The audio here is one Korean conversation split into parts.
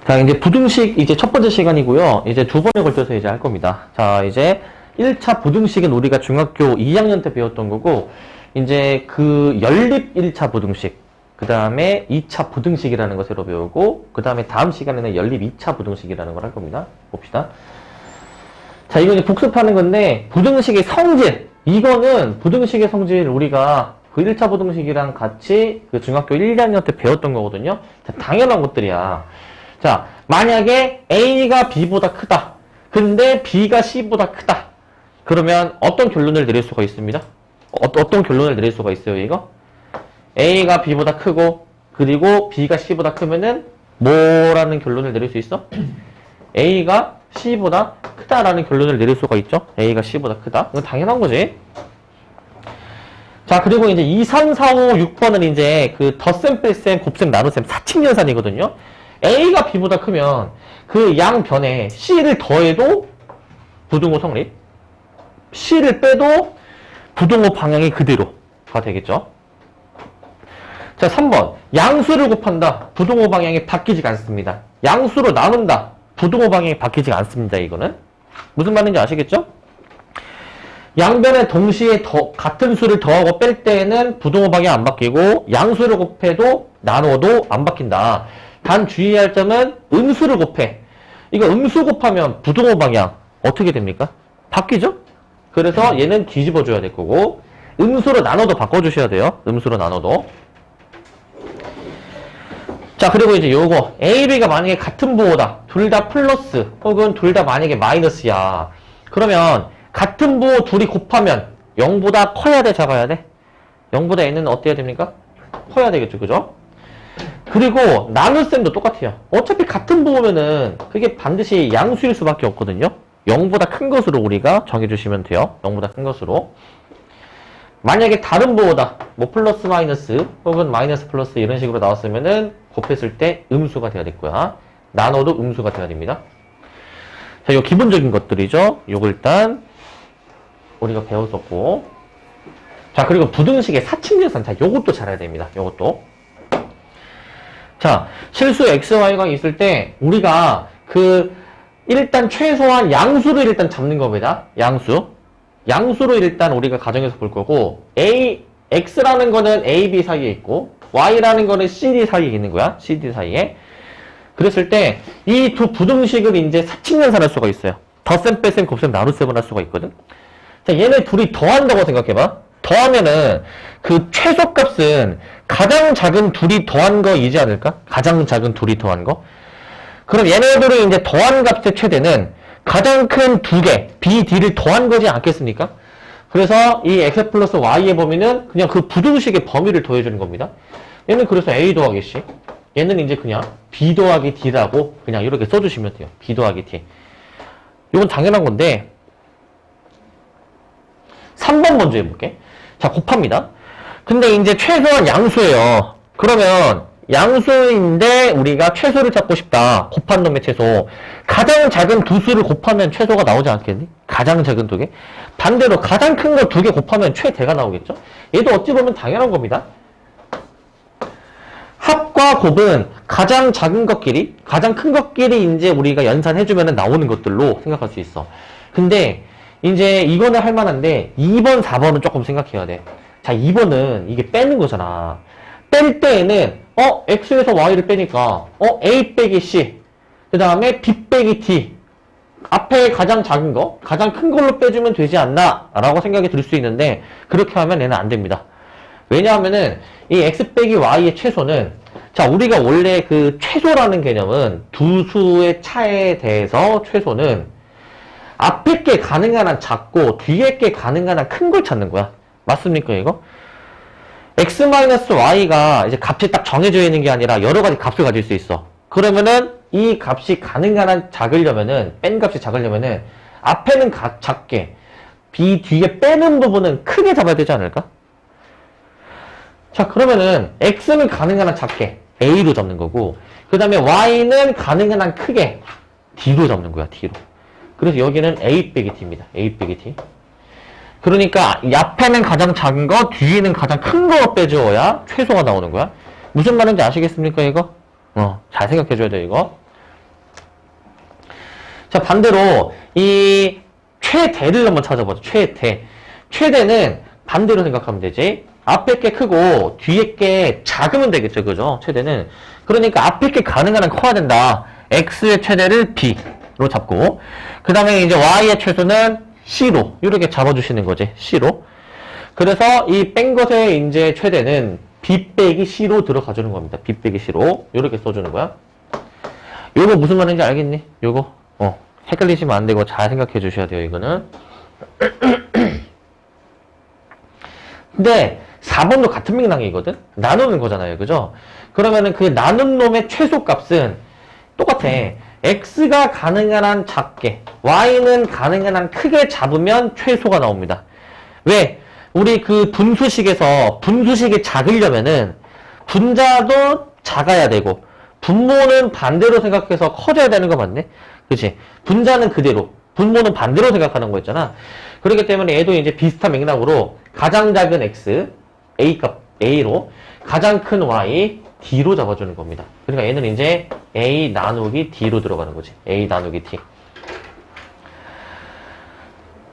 자, 이제 부등식 이제 첫 번째 시간이고요. 이제 두 번에 걸쳐서 이제 할 겁니다. 자, 이제 1차 부등식은 우리가 중학교 2학년 때 배웠던 거고, 이제 그 연립 1차 부등식, 그 다음에 2차 부등식이라는 거 새로 배우고, 그 다음에 다음 시간에는 연립 2차 부등식이라는 걸 할 겁니다. 봅시다. 자, 이거 이제 복습하는 건데, 부등식의 성질, 이거는 부등식의 성질 우리가 그 1차 부등식이랑 같이 그 중학교 1, 2학년 때 배웠던 거거든요. 자, 당연한 것들이야. 자, 만약에 A가 B보다 크다. 근데 B가 C보다 크다. 그러면 어떤 결론을 내릴 수가 있습니다? 어떤 결론을 내릴 수가 있어요, 이거? A가 B보다 크고, 그리고 B가 C보다 크면은 뭐라는 결론을 내릴 수 있어? A가 C보다 크다라는 결론을 내릴 수가 있죠? A가 C보다 크다. 이건 당연한 거지. 자, 그리고 이제 2, 3, 4, 5, 6번은 이제 그 덧셈, 뺄셈, 곱셈, 나눗셈, 사칙연산이거든요? A가 B보다 크면 그 양변에 C를 더해도 부등호 성립, C를 빼도 부등호 방향이 그대로가 되겠죠. 자, 3번. 양수를 곱한다. 부등호 방향이 바뀌지 않습니다. 양수로 나눈다. 부등호 방향이 바뀌지 않습니다. 이거는. 무슨 말인지 아시겠죠? 양변에 동시에 같은 수를 더하고 뺄 때에는 부등호 방향이 안 바뀌고, 양수를 곱해도 나눠도 안 바뀐다. 단 주의할 점은 음수를 곱해. 이거 음수 곱하면 부등호 방향 어떻게 됩니까? 바뀌죠? 그래서 얘는 뒤집어줘야 될 거고, 음수로 나눠도 바꿔주셔야 돼요. 음수로 나눠도. 자, 그리고 이제 요거 A, B가 만약에 같은 부호다. 둘 다 플러스 혹은 둘 다 만약에 마이너스야. 그러면 같은 부호 둘이 곱하면 0보다 커야 돼, 작아야 돼? 0보다 N은 어때야 됩니까? 커야 되겠죠, 그죠? 그리고 나눗셈도 똑같아요. 어차피 같은 부호면은 그게 반드시 양수일 수밖에 없거든요. 0보다 큰 것으로 우리가 정해주시면 돼요. 0보다 큰 것으로. 만약에 다른 부호다. 뭐 플러스 마이너스 혹은 마이너스 플러스 이런 식으로 나왔으면은 곱했을 때 음수가 돼야 될 거야. 나눠도 음수가 돼야 됩니다. 자, 요 기본적인 것들이죠. 요거 일단 우리가 배웠었고. 자, 그리고 부등식의 사칙연산. 자, 요것도 잘해야 됩니다. 요것도. 자, 실수 xy가 있을 때 우리가 일단 최소한 양수를 일단 잡는 겁니다. 양수로 일단 우리가 가정에서 볼 거고, x라는 거는 a, b 사이에 있고 y라는 거는 c, d 사이에 있는 거야. c, d 사이에. 그랬을 때 이 두 부등식을 이제 사칙연산할 수가 있어요. 덧셈, 뺄셈, 곱셈, 나눗셈을 할 수가 있거든. 자, 얘네 둘이 더한다고 생각해봐. 더하면은 그 최소값은 가장 작은 둘이 더한 거이지 않을까? 가장 작은 둘이 더한 거. 그럼 얘네들은 이제 더한 값의 최대는 가장 큰 두 개, B, D를 더한 거지 않겠습니까? 그래서 이 X 플러스 Y의 범위는 그냥 그 부등식의 범위를 더해주는 겁니다. 얘는 그래서 A 더하기 C. 얘는 이제 그냥 B 더하기 D라고 그냥 이렇게 써주시면 돼요. B 더하기 D. 이건 당연한 건데, 3번 먼저 해볼게. 자, 곱합니다. 근데 이제 최소한 양수예요. 그러면 양수인데 우리가 최소를 찾고 싶다. 곱한 놈의 최소. 가장 작은 두 수를 곱하면 최소가 나오지 않겠니? 가장 작은 두 개. 반대로 가장 큰 거 두 개 곱하면 최대가 나오겠죠? 얘도 어찌 보면 당연한 겁니다. 합과 곱은 가장 작은 것끼리, 가장 큰 것끼리 이제 우리가 연산해주면 나오는 것들로 생각할 수 있어. 근데 이제 이거는 할 만한데 2번, 4번은 조금 생각해야 돼. 자, 2번은 이게 빼는 거잖아. 뺄 때에는 x에서 y를 빼니까 a 빼기 c, 그 다음에 b 빼기 d, 앞에 가장 작은 거, 가장 큰 걸로 빼주면 되지 않나 라고 생각이 들 수 있는데, 그렇게 하면 얘는 안 됩니다. 왜냐하면은 이 x 빼기 y의 최소는, 자, 우리가 원래 그 최소라는 개념은 두 수의 차에 대해서 최소는 앞에 게 가능한 한 작고 뒤에 게 가능한 한 큰 걸 찾는 거야. 맞습니까, 이거? x-y가 이제 값이 딱 정해져 있는 게 아니라 여러 가지 값을 가질 수 있어. 그러면은 이 값이 가능한 한 작으려면은, 뺀 값이 작으려면은 앞에는 작게, 뒤에 빼는 부분은 크게 잡아야 되지 않을까? 자, 그러면은 x는 가능한 한 작게, a로 잡는 거고, 그 다음에 y는 가능한 한 크게, d로 잡는 거야, d로. 그래서 여기는 a 빼기 d입니다. a 빼기 d. 그러니까 앞에는 가장 작은 거, 뒤에는 가장 큰 거 빼주어야 최소가 나오는 거야. 무슨 말인지 아시겠습니까, 이거? 잘 생각해줘야 돼, 이거. 자, 반대로 이 최대를 한번 찾아보죠. 최대. 최대는 반대로 생각하면 되지. 앞에 게 크고 뒤에 게 작으면 되겠죠. 그죠? 최대는. 그러니까 앞에 게 가능한 한 커야 된다. x의 최대를 b로 잡고 그 다음에 이제 y의 최소는 c로 이렇게 잡아주시는 거지. c로. 그래서 이 뺀 것의 이제 최대는 b 빼기 c로 들어가주는 겁니다. b 빼기 c로 이렇게 써주는 거야. 요거 무슨 말인지 알겠니? 요거 헷갈리시면 안 되고 잘 생각해 주셔야 돼요. 이거는. 근데 4번도 같은 맥락이거든? 나누는 거잖아요. 그죠? 그러면은 그 나눈 놈의 최소값은 똑같아. x가 가능한 한 작게, y는 가능한 한 크게 잡으면 최소가 나옵니다. 왜? 우리 그 분수식에서 분수식이 작으려면은 분자도 작아야 되고 분모는 반대로 생각해서 커져야 되는 거 맞네? 그치? 분자는 그대로, 분모는 반대로 생각하는 거 있잖아. 그렇기 때문에 얘도 이제 비슷한 맥락으로 가장 작은 x, a로, 가장 큰 y, d로 잡아주는 겁니다. 그러니까 얘는 이제 a 나누기 d로 들어가는 거지. a 나누기 d.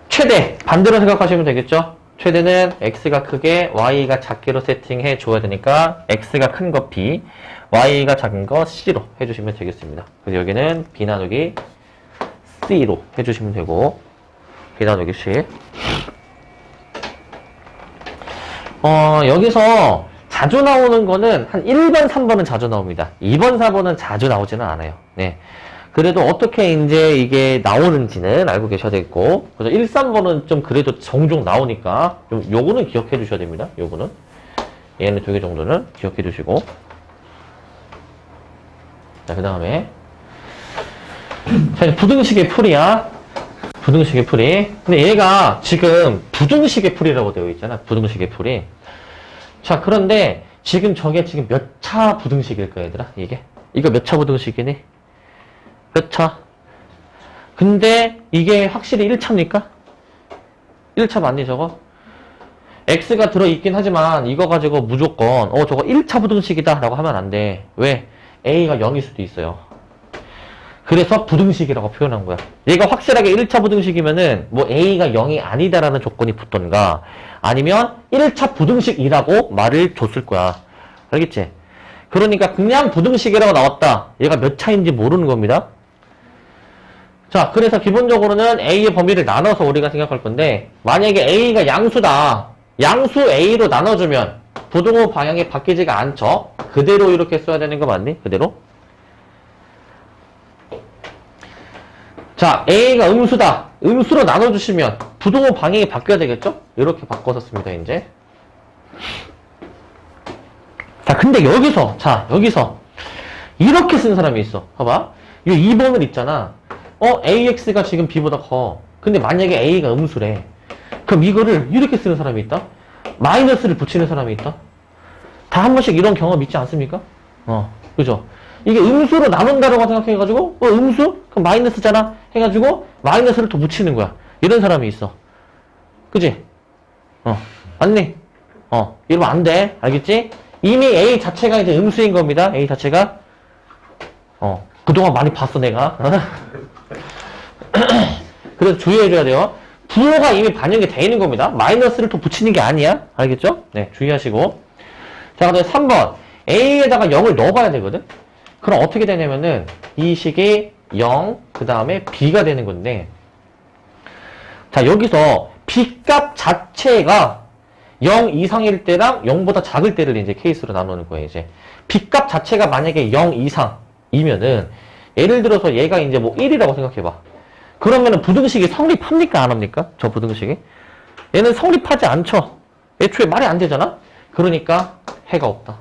최대, 반대로 생각하시면 되겠죠? 최대는 x가 크게 y가 작게로 세팅해 줘야 되니까 x가 큰 거 b, y가 작은 거 c로 해주시면 되겠습니다. 그래서 여기는 b 나누기 c로 해주시면 되고 b 나누기 c. 여기서 자주 나오는 거는 한 1번, 3번은 자주 나옵니다. 2번, 4번은 자주 나오지는 않아요. 네. 그래도 어떻게 이제 이게 나오는지는 알고 계셔야 되겠고, 그래서 1, 3번은 좀 그래도 종종 나오니까, 요거는 기억해 주셔야 됩니다. 요거는. 얘는 2개 정도는 기억해 주시고. 자, 그 다음에. 자, 이제 부등식의 풀이야. 부등식의 풀이. 근데 얘가 지금 부등식의 풀이라고 되어 있잖아. 부등식의 풀이. 자, 그런데 지금 저게 지금 몇 차 부등식일까, 얘들아? 이게? 이거 몇 차 부등식이니? 몇 차? 근데 이게 확실히 1차입니까? 1차 맞니, 저거? x가 들어있긴 하지만 이거 가지고 무조건 저거 1차 부등식이다 라고 하면 안 돼. 왜? a가 0일 수도 있어요. 그래서 부등식이라고 표현한 거야. 얘가 확실하게 1차 부등식이면은 뭐 a가 0이 아니다라는 조건이 붙던가 아니면 1차 부등식이라고 말을 줬을 거야. 알겠지? 그러니까 그냥 부등식이라고 나왔다. 얘가 몇 차인지 모르는 겁니다. 자, 그래서 기본적으로는 a의 범위를 나눠서 우리가 생각할 건데 만약에 a가 양수다. 양수 a로 나눠주면 부등호 방향이 바뀌지가 않죠. 그대로 이렇게 써야 되는 거 맞니? 그대로? 자, a가 음수다. 음수로 나눠주시면 부등호 방향이 바뀌어야 되겠죠? 이렇게 바꿔서 씁니다, 이제. 자, 근데 여기서 이렇게 쓴 사람이 있어. 봐봐. 이 2번을 있잖아. ax가 지금 b보다 커. 근데 만약에 a가 음수래. 그럼 이거를 이렇게 쓰는 사람이 있다? 마이너스를 붙이는 사람이 있다? 다 한 번씩 이런 경험 있지 않습니까? 그죠? 이게 음수로 나눈다라고 생각해가지고, 음수? 그럼 마이너스잖아? 해가지고, 마이너스를 더 붙이는 거야. 이런 사람이 있어. 그지? 맞니? 이러면 안 돼. 알겠지? 이미 A 자체가 이제 음수인 겁니다. A 자체가. 그동안 많이 봤어, 내가. 그래서 주의해줘야 돼요. 부호가 이미 반영이 돼 있는 겁니다. 마이너스를 더 붙이는 게 아니야. 알겠죠? 네, 주의하시고. 자, 그다음에 3번. A에다가 0을 넣어봐야 되거든? 그럼 어떻게 되냐면은, 이 식이 0, 그 다음에 B가 되는 건데, 자, 여기서 B 값 자체가 0 이상일 때랑 0보다 작을 때를 이제 케이스로 나누는 거예요, 이제. B 값 자체가 만약에 0 이상이면은, 예를 들어서 얘가 이제 뭐 1이라고 생각해봐. 그러면은 부등식이 성립합니까? 안 합니까? 저 부등식이? 얘는 성립하지 않죠. 애초에 말이 안 되잖아? 그러니까 해가 없다.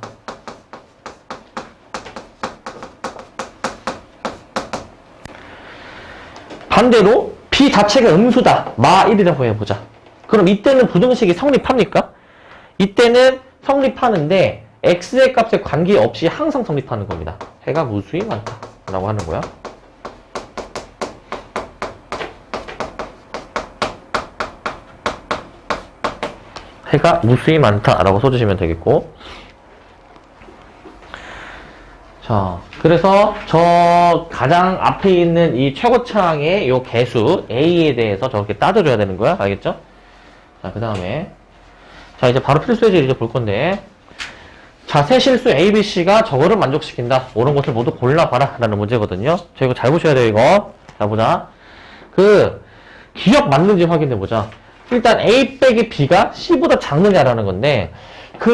반대로 B 자체가 음수다. 마 1이라고 해보자. 그럼 이때는 부등식이 성립합니까? 이때는 성립하는데 x의 값에 관계없이 항상 성립하는 겁니다. 해가 무수히 많다 라고 하는 거야. 해가 무수히 많다 라고 써주시면 되겠고, 자, 그래서 저 가장 앞에 있는 이 최고차항의 요 개수 A에 대해서 저렇게 따져줘야 되는 거야. 알겠죠? 자, 그 다음에 자, 이제 바로 필수 예제를 이제 볼 건데 자, 세 실수 A, B, C가 저거를 만족시킨다. 옳은 것을 모두 골라봐라. 라는 문제거든요. 저 이거 잘 보셔야 돼요, 이거. 자, 보자. 기억 맞는지 확인해보자. 일단 A 빼기 B가 C보다 작느냐라는 건데,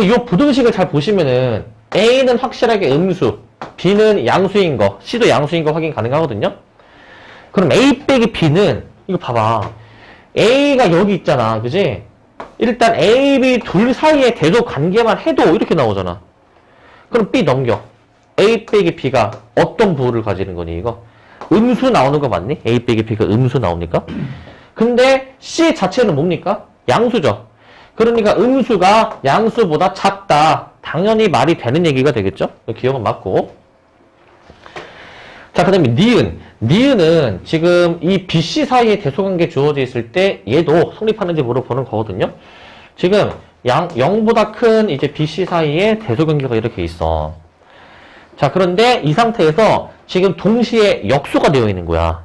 요 부등식을 잘 보시면은, A는 확실하게 음수, B는 양수인 거, C도 양수인 거 확인 가능하거든요? 그럼 A 빼기 B는, 이거 봐봐. A가 여기 있잖아. 그지? 일단 A, B 둘 사이의 대소 관계만 해도 이렇게 나오잖아. 그럼 B 넘겨. A 빼기 B가 어떤 부호를 가지는 거니, 이거? 음수 나오는 거 맞니? A 빼기 B가 음수 나옵니까? 근데 C 자체는 뭡니까? 양수죠. 그러니까 음수가 양수보다 작다. 당연히 말이 되는 얘기가 되겠죠? 기억은 맞고. 자, 그 다음에 니은. 니은은 지금 이 BC 사이에 대소관계 주어져 있을 때 얘도 성립하는지 물어보는 거거든요. 지금 0보다 큰 이제 BC 사이에 대소관계가 이렇게 있어. 자, 그런데 이 상태에서 지금 동시에 역수가 되어 있는 거야.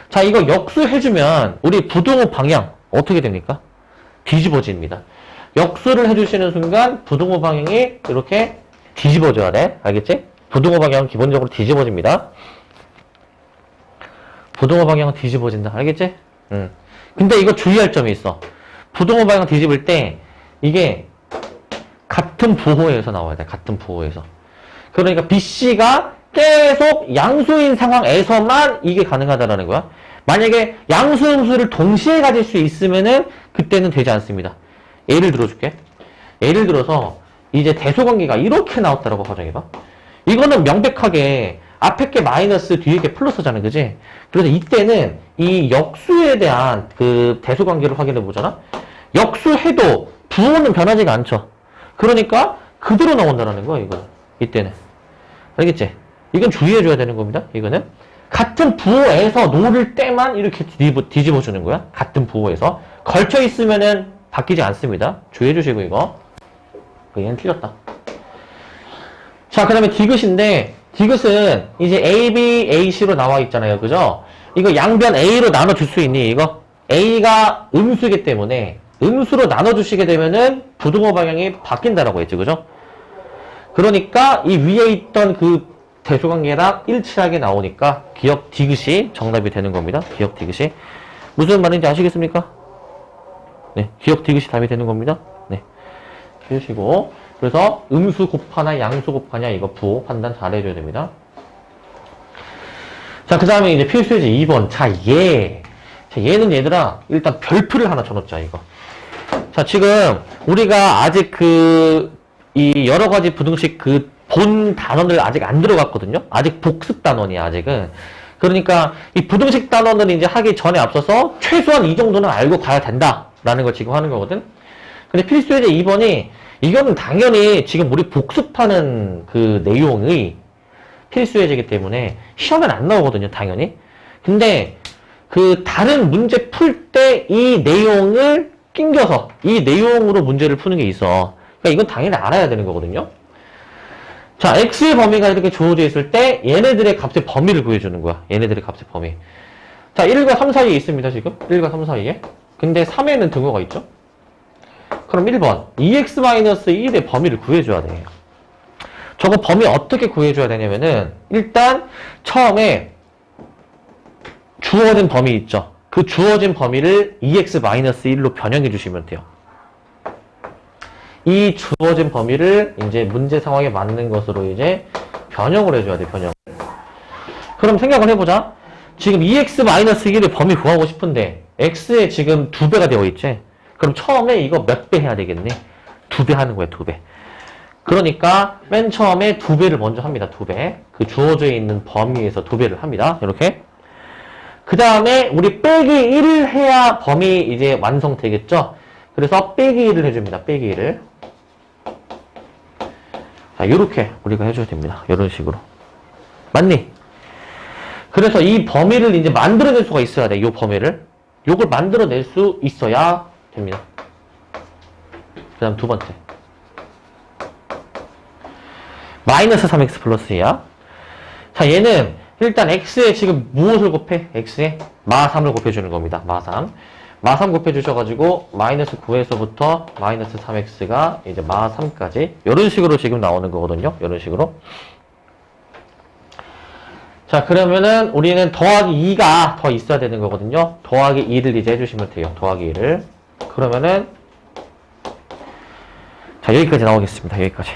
자, 이거 역수 해주면 우리 부등호 방향 어떻게 됩니까? 뒤집어집니다. 역수를 해주시는 순간 부등호 방향이 이렇게 뒤집어져야 돼. 알겠지? 부등호 방향은 기본적으로 뒤집어집니다. 부등호 방향은 뒤집어진다. 알겠지? 근데 이거 주의할 점이 있어. 부등호 방향 뒤집을 때 이게 같은 부호에서 나와야 돼. 같은 부호에서. 그러니까 BC가 계속 양수인 상황에서만 이게 가능하다라는 거야. 만약에 양수, 음수를 동시에 가질 수 있으면은 그때는 되지 않습니다. 예를 들어줄게. 예를 들어서 이제 대소관계가 이렇게 나왔다라고 가정해봐. 이거는 명백하게 앞에 게 마이너스 뒤에 게 플러스잖아. 그지? 그래서 이때는 이 역수에 대한 그 대소관계를 확인해 보잖아. 역수해도 부호는 변하지가 않죠. 그러니까 그대로 나온다라는 거야, 이거. 이때는. 알겠지? 이건 주의해줘야 되는 겁니다. 이거는. 같은 부호에서 놓을 때만 이렇게 뒤집어주는 거야. 같은 부호에서. 걸쳐있으면은 바뀌지 않습니다. 주의해주시고, 이거. 얘는 틀렸다. 자, 그 다음에 디귿인데, 디귿은 이제 A, B, A, C로 나와 있잖아요. 그죠? 이거 양변 A로 나눠줄 수 있니, 이거? A가 음수이기 때문에 음수로 나눠주시게 되면은 부등호 방향이 바뀐다라고 했지. 그죠? 그러니까 이 위에 있던 그 대소관계랑 일치하게 나오니까 기억 디귿이 정답이 되는 겁니다. 기억 디귿이. 무슨 말인지 아시겠습니까? 네, 기억 디귿이 답이 되는 겁니다. 네. 해주시고. 그래서 음수 곱하나 양수 곱하냐 이거 부호 판단 잘 해줘야 됩니다. 자, 그 다음에 이제 필수예제 2번. 자, 얘는 얘들아 일단 별표를 하나 쳐놓자 이거. 자, 지금 우리가 아직 이 여러 가지 부등식 본 단원들 아직 안 들어갔거든요. 아직 복습 단원이야, 아직은. 그러니까 이 부등식 단원을 이제 하기 전에 앞서서 최소한 이 정도는 알고 가야 된다라는 걸 지금 하는 거거든. 근데 필수예제 2번이 이거는 당연히 지금 우리 복습하는 그 내용의 필수예제이기 때문에 시험엔 안 나오거든요, 당연히. 근데 다른 문제 풀 때 이 내용을 낑겨서 이 내용으로 문제를 푸는 게 있어. 그러니까 이건 당연히 알아야 되는 거거든요. 자, x의 범위가 이렇게 주어져 있을 때 얘네들의 값의 범위를 구해주는 거야. 얘네들의 값의 범위. 자, 1과 3 사이에 있습니다, 지금. 1과 3 사이에. 근데 3에는 등호가 있죠? 그럼 1번. 2x-1의 범위를 구해줘야 돼. 저거 범위 어떻게 구해줘야 되냐면은, 일단, 처음에 주어진 범위 있죠? 그 주어진 범위를 2x-1로 변형해 주시면 돼요. 이 주어진 범위를 이제 문제 상황에 맞는 것으로 이제 변형을 해줘야 돼, 변형. 그럼 생각을 해보자. 지금 2x-1의 범위 구하고 싶은데, x에 지금 2배가 되어 있지? 그럼 처음에 이거 몇 배 해야 되겠니? 2배 하는 거야, 2배. 그러니까 맨 처음에 2배를 먼저 합니다, 2배. 그 주어져 있는 범위에서 2배를 합니다, 이렇게. 그 다음에 우리 빼기 1을 해야 범위 이제 완성되겠죠? 그래서 빼기 1을 해줍니다, 빼기 1을. 자, 요렇게 우리가 해줘야 됩니다. 이런 식으로. 맞니? 그래서 이 범위를 이제 만들어낼 수가 있어야 돼, 요 범위를. 요걸 만들어낼 수 있어야 됩니다. 그 다음 두 번째. 마이너스 3x 플러스 2야. 자, 얘는 일단 x에 지금 무엇을 곱해? x에 마3을 곱해주는 겁니다. 마3. 마3 곱해주셔가지고 마이너스 9에서부터 마이너스 3x가 이제 마3까지 이런 식으로 지금 나오는 거거든요. 이런 식으로. 자, 그러면은 우리는 더하기 2가 더 있어야 되는 거거든요. 더하기 2를 이제 해주시면 돼요. 더하기 2를. 그러면은 자, 여기까지 나오겠습니다. 여기까지.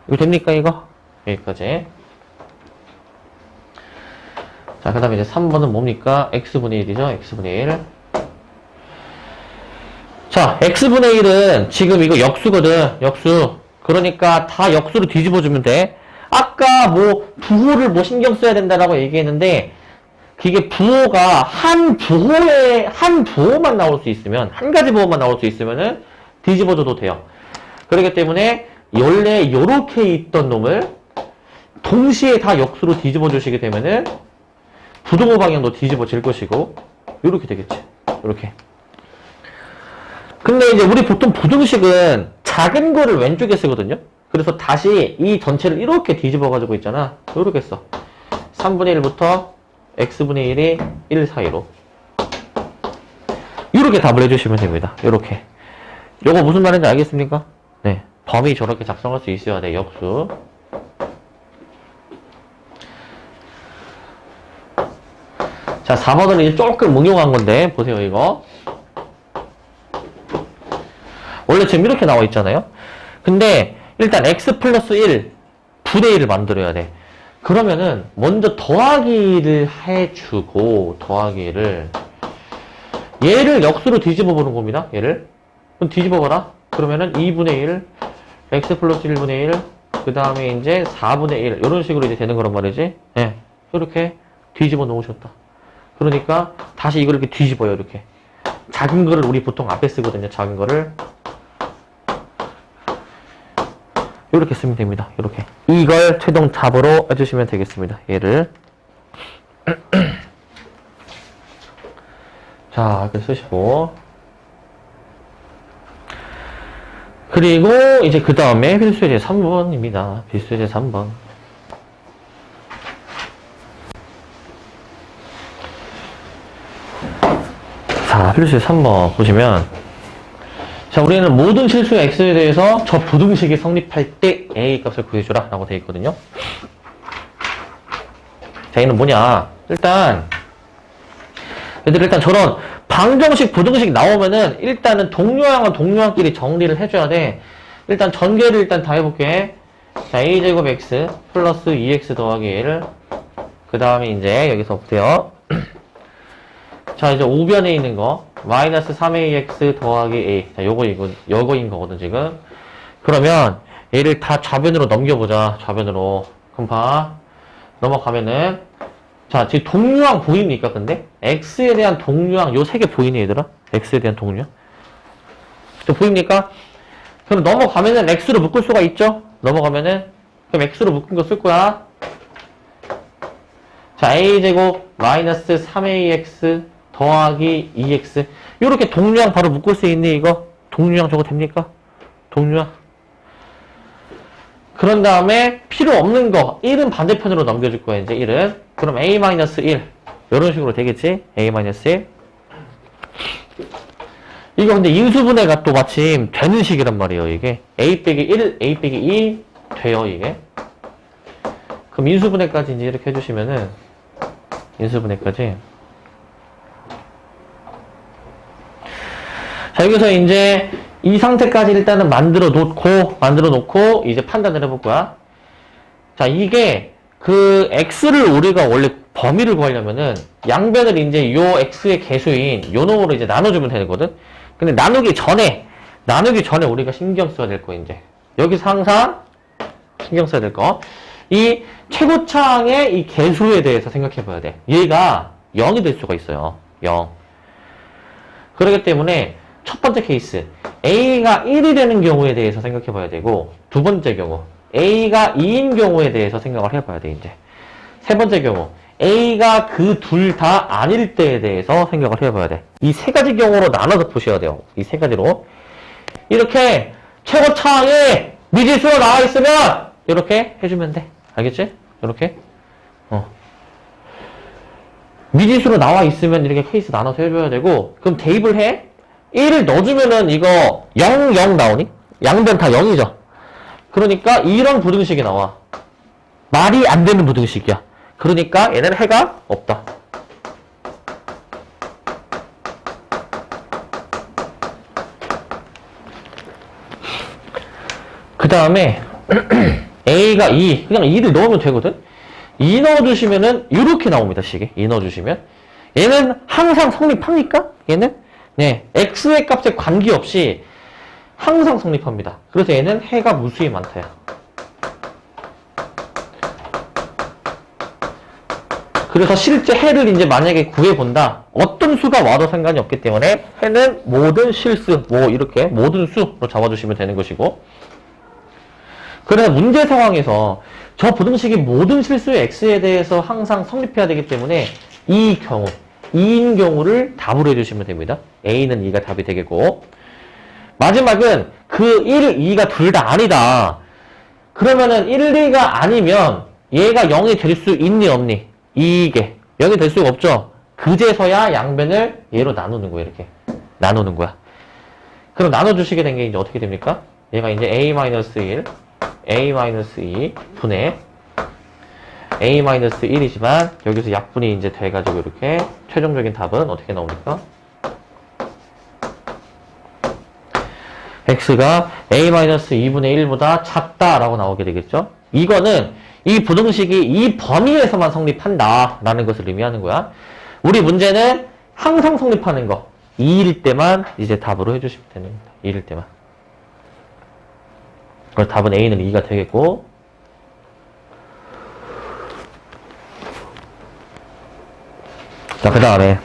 이거 됩니까, 이거? 여기까지. 자, 그 다음에 이제 3번은 뭡니까? x분의 1이죠? x분의 1. 자, x분의 1은 지금 이거 역수거든. 역수. 그러니까 다 역수로 뒤집어주면 돼. 아까 뭐 부호를 뭐 신경 써야 된다라고 얘기했는데 그게 부호가 한 부호만 나올 수 있으면, 한 가지 부호만 나올 수 있으면은 뒤집어줘도 돼요. 그렇기 때문에 원래 요렇게 있던 놈을 동시에 다 역수로 뒤집어 주시게 되면은 부등호 방향도 뒤집어질 것이고 요렇게 되겠지. 요렇게. 근데 이제 우리 보통 부등식은 작은 거를 왼쪽에 쓰거든요. 그래서 다시 이 전체를 이렇게 뒤집어 가지고 있잖아. 요렇게 써. 3분의 1부터 x분의 1이 1 사이로 요렇게 답을 해주시면 됩니다. 요렇게. 요거 무슨 말인지 알겠습니까? 네. 범위 저렇게 작성할 수 있어야 돼. 역수. 자, 4번은 이제 조금 응용한 건데, 보세요, 이거. 원래 지금 이렇게 나와 있잖아요? 근데, 일단 x 플러스 1, 분의 1을 만들어야 돼. 그러면은, 먼저 더하기를 해주고, 더하기를, 얘를 역수로 뒤집어 보는 겁니다, 얘를. 그럼 뒤집어 봐라. 그러면은 2분의 1, x 플러스 1분의 1, 그 다음에 이제 4분의 1, 이런 식으로 이제 되는 거란 말이지. 예. 이렇게 뒤집어 놓으셨다. 그러니까 다시 이걸 이렇게 뒤집어요, 이렇게. 작은 거를 우리 보통 앞에 쓰거든요, 작은 거를. 이렇게 쓰면 됩니다, 이렇게. 이걸 최종 답으로 해주시면 되겠습니다, 얘를. 자, 이렇게 쓰시고. 그리고 이제 그 다음에 필수예제 3번입니다. 필수예제 3번. 자, 필수예제 3번 보시면, 자, 우리는 모든 실수의 x에 대해서 저 부등식이 성립할 때 a 값을 구해주라 라고 되어 있거든요. 자, 얘는 뭐냐? 일단 저런 방정식, 부등식 나오면은 일단은 동료항은 동료항끼리 정리를 해줘야 돼. 일단 전개를 일단 다 해볼게. 자, a제곱 x 플러스 2x 더하기 1. 그 다음에 이제 여기서 어때요? 자, 이제 우변에 있는 거 마이너스 3ax 더하기 a. 자, 요거인 거거든 지금. 그러면 얘를 다 좌변으로 넘겨보자. 좌변으로. 그럼 봐. 넘어가면은 자, 지금 동류항 보입니까, 근데? x에 대한 동류항, 요 세 개 보이니, 얘들아? x에 대한 동류항? 저 보입니까? 그럼 넘어가면은 x로 묶을 수가 있죠? 넘어가면은. 그럼 x로 묶은 거 쓸 거야. 자, a제곱 마이너스 3ax 더하기 2x. 요렇게 동류항 바로 묶을 수 있니, 이거? 동류항 저거 됩니까? 동류항. 그런 다음에 필요 없는 거 1은 반대편으로 넘겨줄 거야 이제 1은. 그럼 a-1 이런 식으로 되겠지. a-1 이거 근데 인수분해가 또 마침 되는 식이란 말이에요. 이게 a 빼기 1, a 빼기 2 돼요 이게. 그럼 인수분해까지 이제 이렇게 해주시면은 인수분해까지. 자, 여기서 이제 이 상태까지 일단은 만들어 놓고 이제 판단을 해볼 거야. 자, 이게 그 x를 우리가 원래 범위를 구하려면은 양변을 이제 요 x의 개수인 요 놈으로 이제 나눠주면 되거든. 근데 나누기 전에 우리가 신경 써야 될 거 이제 여기서 항상 신경 써야 될 거. 이 최고차항의 이 개수에 대해서 생각해 봐야 돼. 얘가 0이 될 수가 있어요. 0. 그렇기 때문에 첫 번째 케이스 a가 1이 되는 경우에 대해서 생각해 봐야 되고, 두 번째 경우 a가 2인 경우에 대해서 생각을 해 봐야 돼 이제. 세 번째 경우 a가 그 둘 다 아닐 때에 대해서 생각을 해 봐야 돼. 이 세 가지 경우로 나눠서 보셔야 돼요. 이 세 가지로. 이렇게 최고차항이 미지수로 나와 있으면 이렇게 해주면 돼. 알겠지? 이렇게. 미지수로 나와 있으면 이렇게 케이스 나눠서 해줘야 되고, 그럼 대입을 해? 1을 넣어주면은 이거 0, 0 나오니? 양변 다 0이죠. 그러니까 이런 부등식이 나와. 말이 안 되는 부등식이야. 그러니까 얘는 해가 없다. 그 다음에 A가 2, 그냥 2를 넣으면 되거든? 2 넣어주시면은 이렇게 나옵니다. 식이 2 넣어주시면 얘는 항상 성립합니까? 얘는 네 x의 값에 관계없이 항상 성립합니다. 그래서 얘는 해가 무수히 많다요. 그래서 실제 해를 이제 만약에 구해본다. 어떤 수가 와도 상관이 없기 때문에 해는 모든 실수, 뭐 이렇게 모든 수로 잡아주시면 되는 것이고, 그래서 문제 상황에서 저 부등식이 모든 실수의 x에 대해서 항상 성립해야 되기 때문에 이 경우, 2인 경우를 답으로 해주시면 됩니다. A는 2가 답이 되겠고, 마지막은 그 1, 2가 둘 다 아니다. 그러면은 1, 2가 아니면 얘가 0이 될 수 있니 없니? 이게 0이 될 수가 없죠. 그제서야 양변을 얘로 나누는 거야. 이렇게 나누는 거야. 그럼 나눠주시게 된 게 이제 어떻게 됩니까? 얘가 이제 A-1 A-2 분의 A-1이지만 여기서 약분이 이제 돼가지고 이렇게 최종적인 답은 어떻게 나옵니까? X가 A-2분의 1보다 작다라고 나오게 되겠죠? 이거는 이 부등식이 이 범위에서만 성립한다 라는 것을 의미하는 거야. 우리 문제는 항상 성립하는 거 2일 때만 이제 답으로 해주시면 되는 겁니다. 2일 때만. 그래서 답은 A는 2가 되겠고, 자, 그 다음에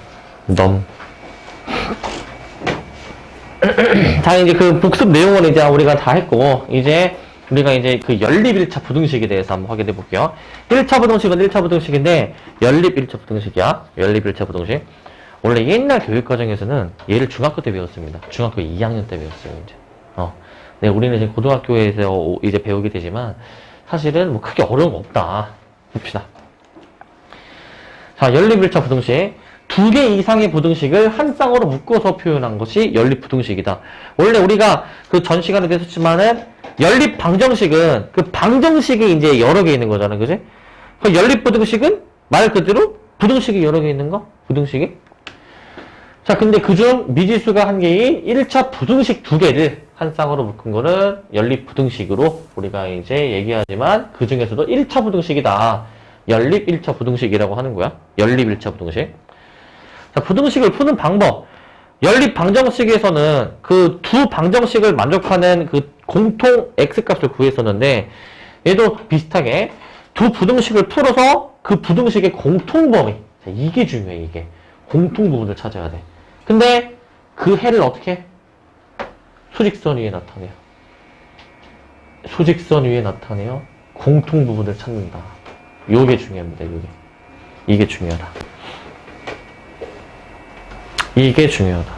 자, 이제 그 복습 내용은 이제 우리가 다 했고, 이제 우리가 이제 그 연립 1차 부등식에 대해서 한번 확인해 볼게요. 1차 부등식은 1차 부등식인데 연립 1차 부등식이야. 연립 1차 부등식. 원래 옛날 교육과정에서는 얘를 중학교 때 배웠습니다. 중학교 2학년 때 배웠어요, 이제. 네, 우리는 지금 고등학교에서 이제 배우게 되지만 사실은 뭐 크게 어려운 거 없다. 봅시다. 자, 연립 1차 부등식. 2개 이상의 부등식을 한 쌍으로 묶어서 표현한 것이 연립 부등식이다. 원래 우리가 그 전 시간에 배웠지만은 연립 방정식은 그 방정식이 이제 여러 개 있는 거잖아. 그지? 그 연립 부등식은 말 그대로 부등식이 여러 개 있는 거? 부등식이? 자, 근데 그중 미지수가 한 개인 1차 부등식 2개를 한 쌍으로 묶은 거는 연립 부등식으로 우리가 이제 얘기하지만 그 중에서도 1차 부등식이다. 연립 1차 부등식이라고 하는 거야. 연립 1차 부등식. 자, 부등식을 푸는 방법. 연립 방정식에서는 그 두 방정식을 만족하는 그 공통 x값을 구했었는데 얘도 비슷하게 두 부등식을 풀어서 그 부등식의 공통범위. 자, 이게 중요해, 이게. 공통 부분을 찾아야 돼. 근데 그 해를 어떻게 해? 수직선 위에 나타내요. 수직선 위에 나타내요. 공통 부분을 찾는다. 요게 중요합니다, 요게. 이게 중요하다. 이게 중요하다.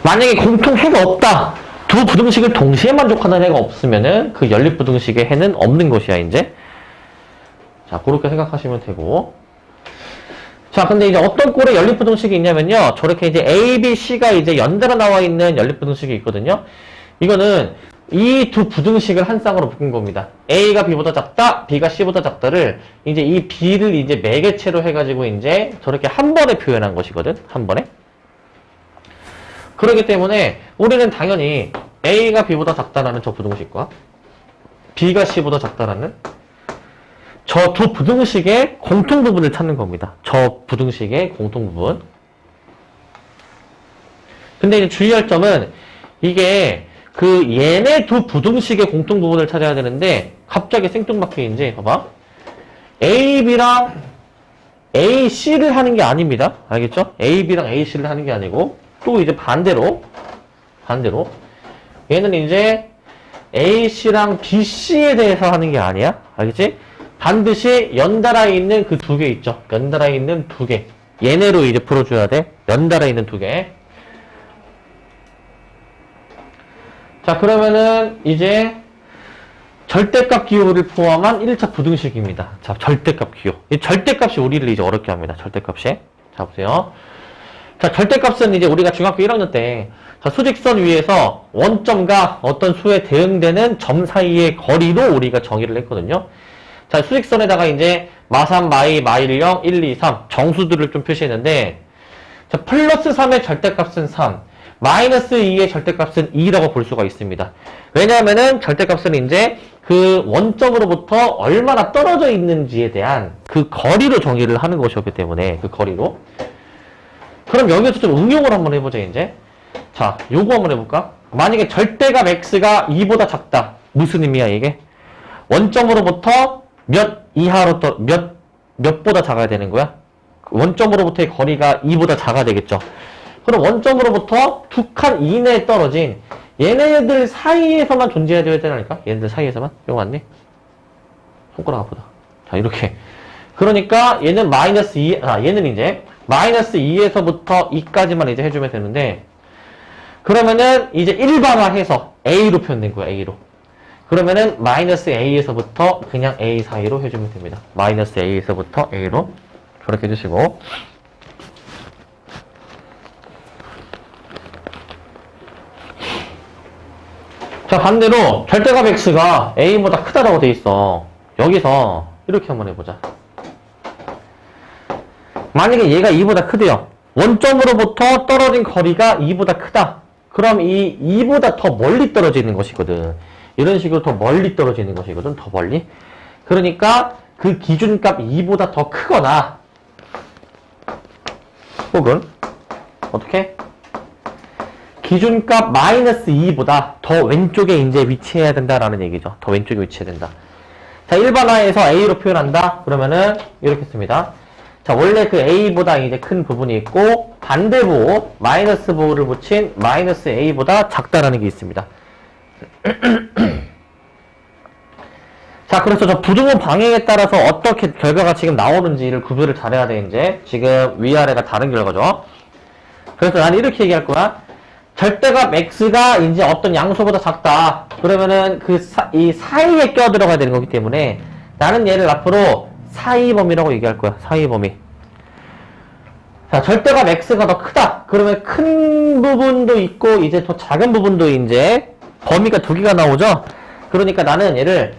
만약에 공통해가 없다. 두 부등식을 동시에 만족하는 해가 없으면은 그 연립 부등식의 해는 없는 것이야, 이제. 자, 그렇게 생각하시면 되고. 자, 근데 이제 어떤 꼴의 연립 부등식이 있냐면요. 저렇게 이제 A, B, C가 이제 연달아 나와 있는 연립 부등식이 있거든요. 이거는 이 두 부등식을 한 쌍으로 묶은 겁니다. A가 B보다 작다, B가 C보다 작다를 이제 이 B를 이제 매개체로 해가지고 이제 저렇게 한 번에 표현한 것이거든. 한 번에. 그렇기 때문에 우리는 당연히 A가 B보다 작다라는 저 부등식과 B가 C보다 작다라는 저 두 부등식의 공통 부분을 찾는 겁니다. 저 부등식의 공통 부분. 근데 이제 주의할 점은 이게 그 얘네 두 부등식의 공통 부분을 찾아야 되는데 갑자기 생뚱맞게 이제 봐봐. A, B랑 A, C를 하는 게 아닙니다. 알겠죠? A, B랑 A, C를 하는 게 아니고 또 이제 반대로 얘는 이제 A, C랑 B, C에 대해서 하는 게 아니야. 알겠지? 반드시 연달아 있는 그 두 개 있죠. 연달아 있는 두 개. 얘네로 이제 풀어줘야 돼. 연달아 있는 두 개. 자, 그러면은 이제 절대값 기호를 포함한 1차 부등식입니다. 자, 절대값 기호. 이 절대값이 우리를 이제 어렵게 합니다. 절대값이. 자, 보세요. 자, 절대값은 이제 우리가 중학교 1학년 때, 자, 수직선 위에서 원점과 어떤 수에 대응되는 점 사이의 거리로 우리가 정의를 했거든요. 자, 수직선에다가 이제 마3, 마2, 마1, 0, 1, 2, 3 정수들을 좀 표시했는데, 자, 플러스 3의 절대값은 3, 마이너스 2의 절대값은 2라고 볼 수가 있습니다. 왜냐하면은 절대값은 이제 그 원점으로부터 얼마나 떨어져 있는지에 대한 그 거리로 정의를 하는 것이었기 때문에 그 거리로. 그럼 여기서 좀 응용을 한번 해보자, 이제. 자, 요거 한번 해볼까? 만약에 절대값 x가 2보다 작다. 무슨 의미야, 이게? 원점으로부터 몇 이하로 몇보다 작아야 되는 거야? 원점으로부터의 거리가 2보다 작아야 되겠죠. 그럼 원점으로부터 2칸 이내에 떨어진 얘네들 사이에서만 존재해야 되니까? 얘네들 사이에서만? 이거 맞니? 손가락 아프다. 자, 이렇게. 그러니까 얘는 마이너스 2, 얘는 이제 마이너스 2에서부터 2까지만 이제 해주면 되는데, 그러면은 이제 일반화해서 A로 표현된 거야, A로. 그러면은 마이너스 A에서부터 그냥 A 사이로 해주면 됩니다. 마이너스 A에서부터 A로. 그렇게 해주시고. 자, 반대로 절대값 x가 a보다 크다라고 돼 있어. 여기서 이렇게 한번 해보자. 만약에 얘가 2보다 크대요. 원점으로부터 떨어진 거리가 2보다 크다. 그럼 이 2보다 더 멀리 떨어지는 것이거든. 이런 식으로 더 멀리 떨어지는 것이거든. 더 멀리. 그러니까 그 기준값 2보다 더 크거나, 혹은 어떻게? 기준값 마이너스 2보다 더 왼쪽에 이제 위치해야 된다라는 얘기죠. 더 왼쪽에 위치해야 된다. 자, 일반화해서 A로 표현한다? 그러면은 이렇게 씁니다. 자, 원래 그 A보다 이제 큰 부분이 있고, 반대부, 마이너스 부호를 붙인 마이너스 A보다 작다라는 게 있습니다. 자, 그래서 저 부등호 방향에 따라서 어떻게 결과가 지금 나오는지를 구별을 잘해야 돼, 이제. 지금 위아래가 다른 결과죠. 그래서 나는 이렇게 얘기할 거야. 절대값 x가 이제 어떤 양수보다 작다. 그러면은 이 사이에 껴들어가야 되는 거기 때문에 나는 얘를 앞으로 사이범위라고 얘기할 거야. 사이범위. 자, 절대값 x가 더 크다. 그러면 큰 부분도 있고 이제 더 작은 부분도 이제 범위가 두 개가 나오죠. 그러니까 나는 얘를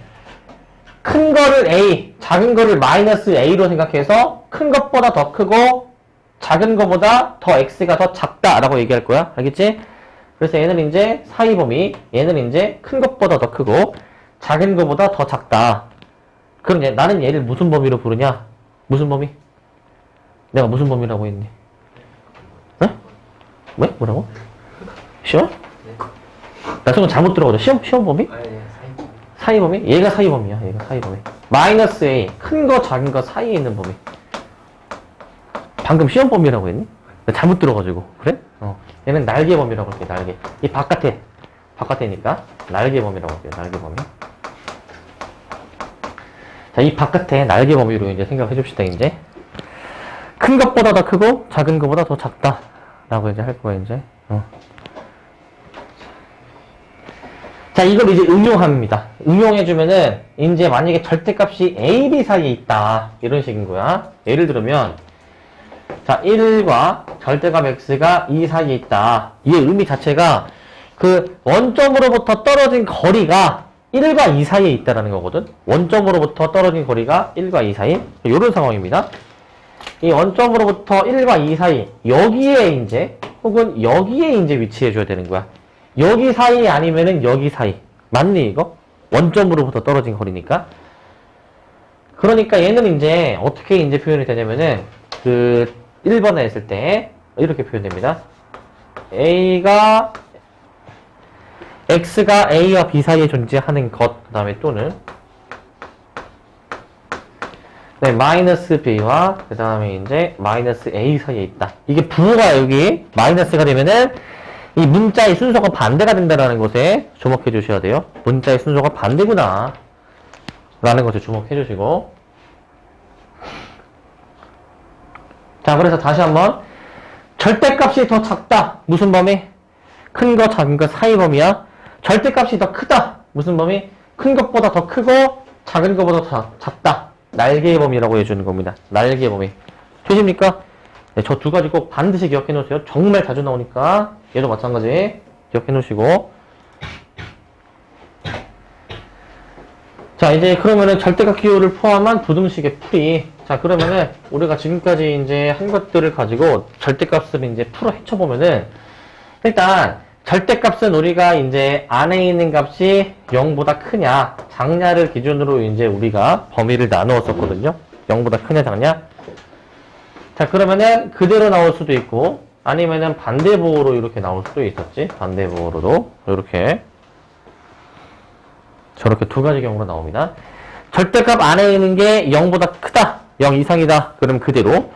큰 거를 a, 작은 거를 마이너스 a로 생각해서 큰 것보다 더 크고 작은 거보다 더 x가 더 작다라고 얘기할 거야. 알겠지? 그래서 얘는 이제 사이 범위, 얘는 이제 큰 것보다 더 크고 작은 거보다 더 작다. 그럼 나는 얘를 무슨 범위로 부르냐? 무슨 범위? 내가 무슨 범위라고 했니? 네? 왜? 뭐라고? 시험? 나 지금 잘못 들어가죠. 시험 범위? 사이 범위? 얘가 사이 범위야. 얘가 사이 범위. 마이너스 A, 큰 거 작은 거 사이에 있는 범위. 방금 시험 범위라고 했니? 나 잘못 들어가지고. 그래? 얘는 날개 범위라고 할게. 날개. 이 바깥에니까 날개 범위라고 할게요. 날개 범위. 자, 이 바깥에 날개 범위로 이제 생각해 줍시다. 이제 큰 것보다 더 크고 작은 것보다 더 작다 라고 이제 할 거예요. 이제 자, 이걸 이제 응용합니다. 응용해주면은 이제 만약에 절대값이 A, B 사이에 있다 이런 식인 거야. 예를 들면 자, 1과 절대값 x가 2 사이에 있다. 이 의미 자체가 그 원점으로부터 떨어진 거리가 1과 2 사이에 있다라는 거거든. 원점으로부터 떨어진 거리가 1과 2 사이. 이런 상황입니다. 이 원점으로부터 1과 2 사이, 여기에 이제, 혹은 여기에 이제 위치해줘야 되는 거야. 여기 사이 아니면은 여기 사이. 맞니, 이거? 원점으로부터 떨어진 거리니까. 그러니까 얘는 이제, 어떻게 이제 표현이 되냐면은, 1번에 했을 때, 이렇게 표현됩니다. x가 a와 b 사이에 존재하는 것, 그 다음에 또는, 네, 마이너스 b와 그 다음에 이제 마이너스 a 사이에 있다. 이게 부호가 여기 마이너스가 되면은 이 문자의 순서가 반대가 된다라는 것에 주목해 주셔야 돼요. 문자의 순서가 반대구나 라는 것에 주목해 주시고, 자, 그래서 다시 한번 절대값이 더 작다. 무슨 범위? 큰 거 작은 거 사이 범위야. 절대값이 더 크다. 무슨 범위? 큰 것보다 더 크고 작은 것보다 더 작다. 날개의 범위라고 해주는 겁니다. 날개의 범위. 되십니까? 네, 저 두 가지 꼭 반드시 기억해 놓으세요. 정말 자주 나오니까 얘도 마찬가지 기억해 놓으시고. 자, 이제 그러면은 절대값 기호를 포함한 부등식의 풀이. 자, 그러면은 우리가 지금까지 이제 한 것들을 가지고 절대값을 이제 풀어 헤쳐보면은 일단 절대값은 우리가 이제 안에 있는 값이 0보다 크냐 작냐를 기준으로 이제 우리가 범위를 나누었었거든요. 0보다 크냐 작냐. 자, 그러면은 그대로 나올 수도 있고 아니면은 반대보호로 이렇게 나올 수도 있었지. 반대보호로도 이렇게 저렇게 두 가지 경우로 나옵니다. 절대값 안에 있는 게 0보다 크다. 0 이상이다. 그럼 그대로.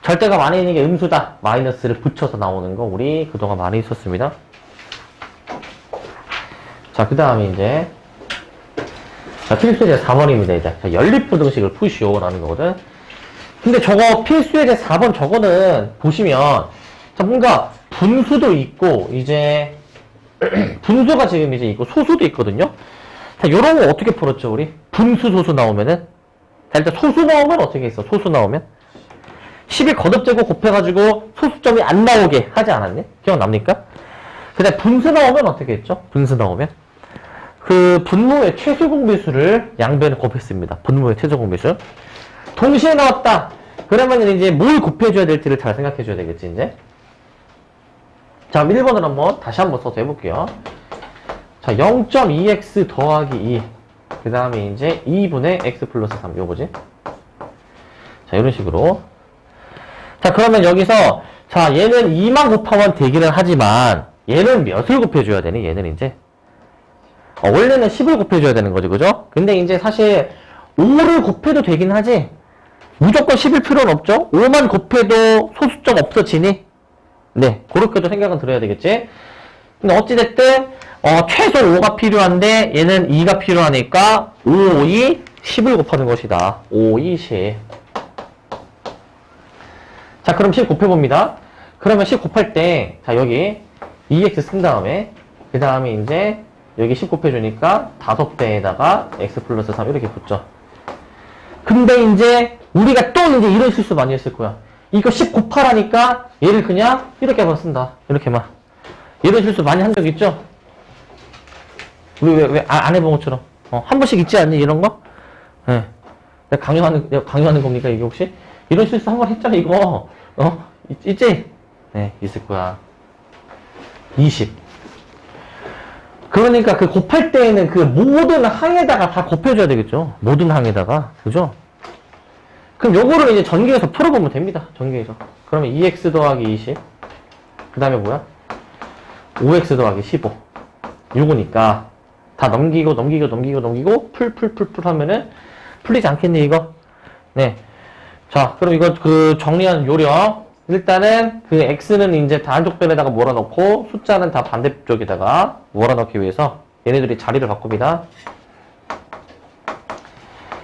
절대값 안에 있는 게 음수다. 마이너스를 붙여서 나오는 거 우리 그동안 많이 있었습니다. 자, 그 다음에 이제 자, 필수의 4번입니다. 이제 자, 연립부등식을 푸시오라는 거거든. 근데 저거 필수의 4번 저거는 보시면 자, 뭔가 분수도 있고 이제 분수가 지금 이제 있고 소수도 있거든요. 자, 요런 거 어떻게 풀었죠, 우리? 분수, 소수 나오면은? 자, 일단 소수 나오면 어떻게 했어? 소수 나오면? 10일 거듭제곱 곱해가지고 소수점이 안 나오게 하지 않았니? 기억납니까? 그 다음에 분수 나오면 어떻게 했죠? 분수 나오면? 그 분모의 최소 공배수를 양변에 곱했습니다. 분모의 최소 공배수. 동시에 나왔다. 그러면 이제 뭘 곱해줘야 될지를 잘 생각해줘야 되겠지, 이제. 자, 1번을 한번 다시 한번 써서 해볼게요. 자, 0.2x 더하기 2. 그 다음에 이제 2분의 x 플러스 3. 요거지? 자, 이런 식으로. 자, 그러면 여기서, 자, 얘는 2만 곱하면 되기는 하지만, 얘는 몇을 곱해줘야 되니? 얘는 이제. 원래는 10을 곱해줘야 되는 거지, 그죠? 근데 이제 사실, 5를 곱해도 되긴 하지, 무조건 10일 필요는 없죠? 5만 곱해도 소수점 없어지니? 네, 그렇게도 생각은 들어야 되겠지? 근데 어찌됐든, 최소 5가 필요한데 얘는 2가 필요하니까 5, 2, 10을 곱하는 것이다. 5, 2, 10. 자, 그럼 10 곱해봅니다. 그러면 10 곱할 때, 자, 여기 2x 쓴 다음에, 그 다음에 이제 여기 10 곱해주니까 5배에다가 x 플러스 3 이렇게 붙죠. 근데 이제 우리가 또 이제 이런 실수 많이 했을 거야. 이거 10 곱하라니까 얘를 그냥 이렇게만 쓴다. 이렇게만. 이런 실수 많이 한 적 있죠? 우리 왜 안 해본 것처럼. 한 번씩 있지 않니, 이런 거? 예. 내가 강요하는 겁니까, 이게 혹시? 이런 실수 한 번 했잖아, 이거. 있지? 네, 있을 거야. 20. 그러니까 그 곱할 때에는 그 모든 항에다가 다 곱해줘야 되겠죠? 모든 항에다가. 그죠? 그럼 요거를 이제 전개해서 풀어보면 됩니다. 전개해서. 그러면 2x 더하기 20. 그 다음에 뭐야? 5x 더하기 15. 요거니까. 다 넘기고 풀 하면은 풀리지 않겠니, 이거? 네. 자, 그럼 이거 정리한 요령. 일단은 그 x는 이제 다 한쪽 변에다가 몰아넣고 숫자는 다 반대쪽에다가 몰아넣기 위해서 얘네들이 자리를 바꿉니다.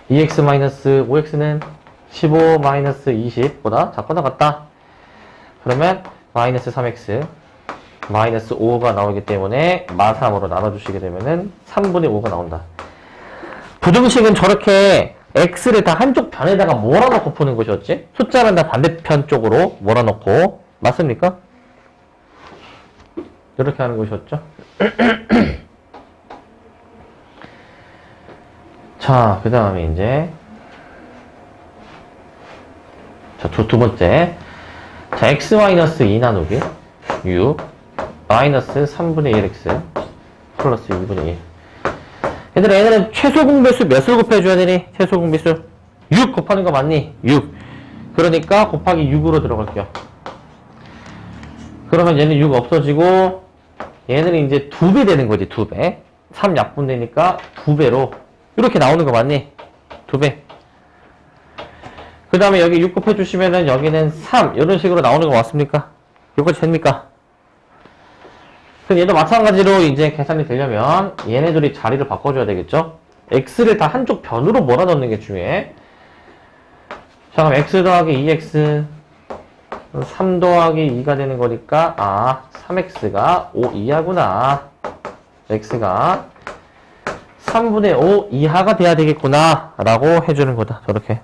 2x-5x는 15-20보다 작거나 같다. 그러면 마이너스 3x 마이너스 5가 나오기 때문에 마3으로 나눠주시게 되면은 3분의 5가 나온다. 부등식은 저렇게 x를 다 한쪽 변에다가 몰아넣고 푸는 것이었지? 숫자는 다 반대편 쪽으로 몰아넣고. 맞습니까? 이렇게 하는 것이었죠? 자, 그 다음에 이제 자, 두 번째. 자, x-2 나누기 6 마이너스 3분의 1x 플러스 2분의 1. 얘들아, 얘네는 최소 공배수 몇을 곱해줘야 되니? 최소 공배수 6 곱하는 거 맞니? 6. 그러니까 곱하기 6으로 들어갈게요. 그러면 얘는 6 없어지고 얘는 이제 2배 되는 거지. 2배. 3 약분되니까 2배로 이렇게 나오는 거 맞니? 2배. 그 다음에 여기 6 곱해주시면은 여기는 3 이런 식으로 나오는 거 맞습니까? 여기까지 됩니까? 그럼 얘도 마찬가지로 이제 계산이 되려면 얘네들이 자리를 바꿔줘야 되겠죠? x를 다 한쪽 변으로 몰아넣는 게 중요해. 자, 그럼 x 더하기 2x 3 더하기 2가 되는 거니까 3x가 5 이하구나. x가 3분의 5 이하가 돼야 되겠구나 라고 해주는 거다. 저렇게.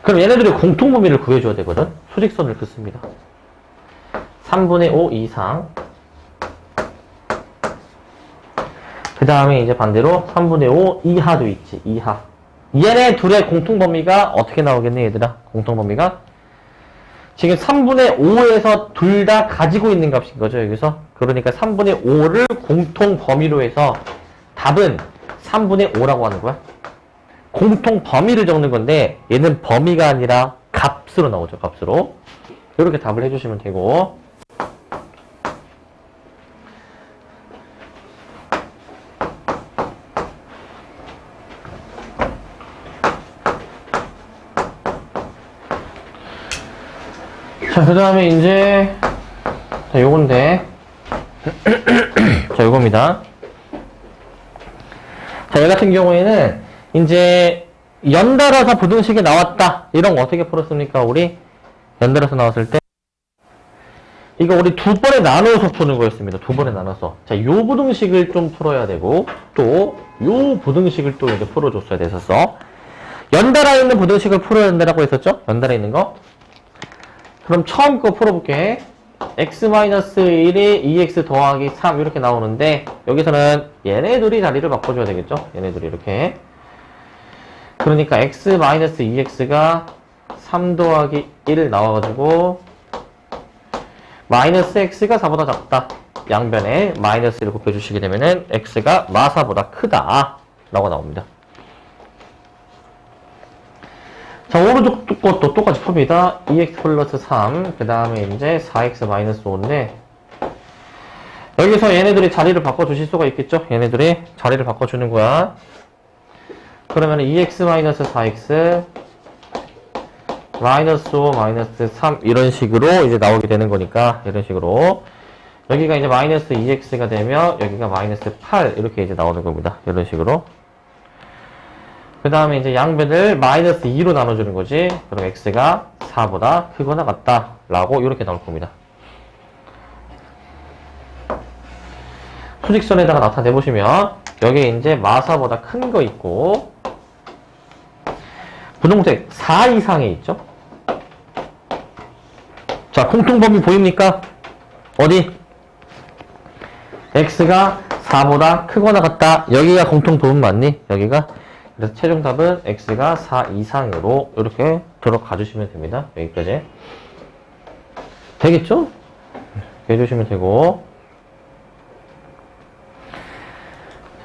그럼 얘네들이 공통범위를 구해줘야 되거든. 수직선을 긋습니다. 3분의 5 이상. 그 다음에 이제 반대로 3분의 5 이하도 있지. 이하. 얘네 둘의 공통범위가 어떻게 나오겠니, 얘들아? 공통범위가? 지금 3분의 5에서 둘 다 가지고 있는 값인 거죠, 여기서. 그러니까 3분의 5를 공통범위로 해서 답은 3분의 5라고 하는 거야. 공통범위를 적는 건데 얘는 범위가 아니라 값으로 나오죠, 값으로. 이렇게 답을 해주시면 되고. 자, 그 다음에 이제, 자, 요건데. 자, 요겁니다. 자, 얘 같은 경우에는, 이제, 연달아서 부등식이 나왔다. 이런 거 어떻게 풀었습니까, 우리? 연달아서 나왔을 때. 이거 우리 두 번에 나눠서 푸는 거였습니다. 두 번에 나눠서. 자, 요 부등식을 좀 풀어야 되고, 또, 요 부등식을 또 이제 풀어줬어야 됐었어. 연달아 있는 부등식을 풀어야 된다라고 했었죠? 연달아 있는 거. 그럼 처음 거 풀어볼게. x-1이 2x 더하기 3 이렇게 나오는데 여기서는 얘네들이 자리를 바꿔줘야 되겠죠? 얘네들이 이렇게. 그러니까 x-2x가 3 더하기 1 나와가지고 마이너스 x가 4보다 작다. 양변에 마이너스를 곱해주시게 되면은 x가 마사보다 크다 라고 나옵니다. 자, 오른쪽 것도 똑같이 풉니다. 2x 플러스 3, 그 다음에 이제 4x 마이너스 5인데, 여기서 얘네들이 자리를 바꿔주실 수가 있겠죠? 얘네들이 자리를 바꿔주는 거야. 그러면 2x 마이너스 4x, 마이너스 5, 마이너스 3, 이런 식으로 이제 나오게 되는 거니까, 이런 식으로. 여기가 이제 마이너스 2x가 되면, 여기가 마이너스 8, 이렇게 이제 나오는 겁니다. 이런 식으로. 그 다음에 이제 양변을 마이너스 2로 나눠주는 거지. 그럼 x가 4보다 크거나 같다 라고 이렇게 나올 겁니다. 수직선에다가 나타내 보시면 여기에 이제 마사보다 큰 거 있고 분홍색 4 이상에 있죠. 자, 공통범위 보입니까? 어디? x가 4보다 크거나 같다. 여기가 공통범위 맞니? 여기가? 그래서 최종 답은 x가 4 이상으로 이렇게 들어가 주시면 됩니다. 여기까지. 되겠죠? 이렇게 해주시면 되고.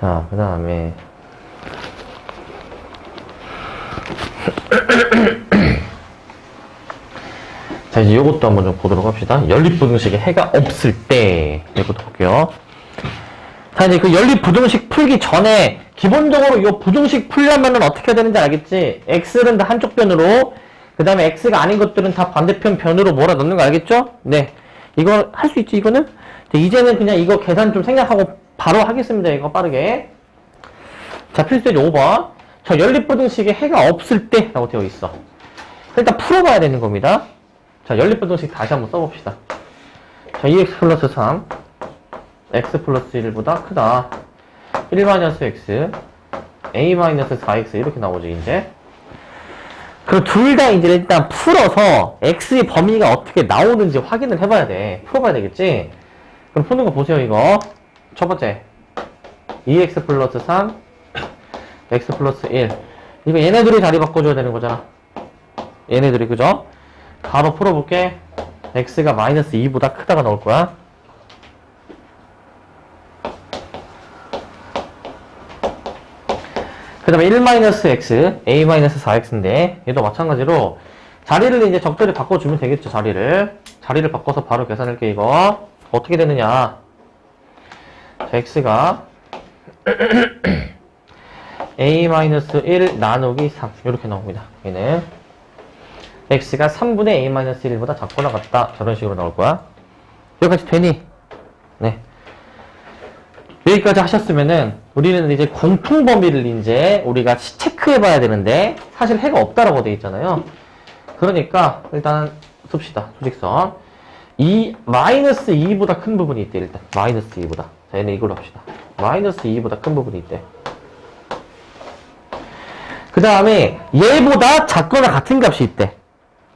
자, 그 다음에. 자, 이제 이것도 한번 좀 보도록 합시다. 연립부등식에 해가 없을 때. 이것도 볼게요. 자, 이제 그 연립부등식 풀기 전에 기본적으로 이 부등식 풀려면은 어떻게 해야 되는지 알겠지? x는 다 한쪽 변으로, 그 다음에 x가 아닌 것들은 다 반대편 변으로 몰아넣는 거 알겠죠? 네. 이거 할 수 있지, 이거는? 이제는 그냥 이거 계산 좀 생략하고 바로 하겠습니다, 이거 빠르게. 자, 필수제지 5번. 저 연립부등식에 해가 없을 때 라고 되어 있어. 일단 풀어봐야 되는 겁니다. 자, 연립부등식 다시 한번 써봅시다. 자, 2x 플러스 3. x 플러스 1보다 크다. 1-x, a-4x 이렇게 나오죠, 이제. 그럼 둘 다 이제 일단 풀어서 x의 범위가 어떻게 나오는지 확인을 해봐야 돼. 풀어봐야 되겠지? 그럼 푸는 거 보세요, 이거. 첫 번째. 2x 플러스 3, x 플러스 1. 이거 얘네들이 자리 바꿔줘야 되는 거잖아. 얘네들이, 그죠? 바로 풀어볼게. x가 마이너스 2보다 크다가 나올 거야. 그 다음에 1-x, a-4x인데, 얘도 마찬가지로, 자리를 이제 적절히 바꿔주면 되겠죠, 자리를. 자리를 바꿔서 바로 계산할게, 이거. 어떻게 되느냐. 자, x가, a-1 나누기 3. 이렇게 나옵니다. 얘는. x가 3분의 a-1보다 작거나 같다. 저런 식으로 나올 거야. 여기까지 되니? 네. 여기까지 하셨으면은 우리는 이제 공통범위를 이제 우리가 체크해 봐야 되는데 사실 해가 없다라고 되어 있잖아요. 그러니까 일단 씁시다. 수직선 마이너스 2보다 큰 부분이 있대, 일단. 마이너스 2보다. 자, 얘는 이걸로 합시다. 마이너스 2보다 큰 부분이 있대. 그 다음에 얘보다 작거나 같은 값이 있대.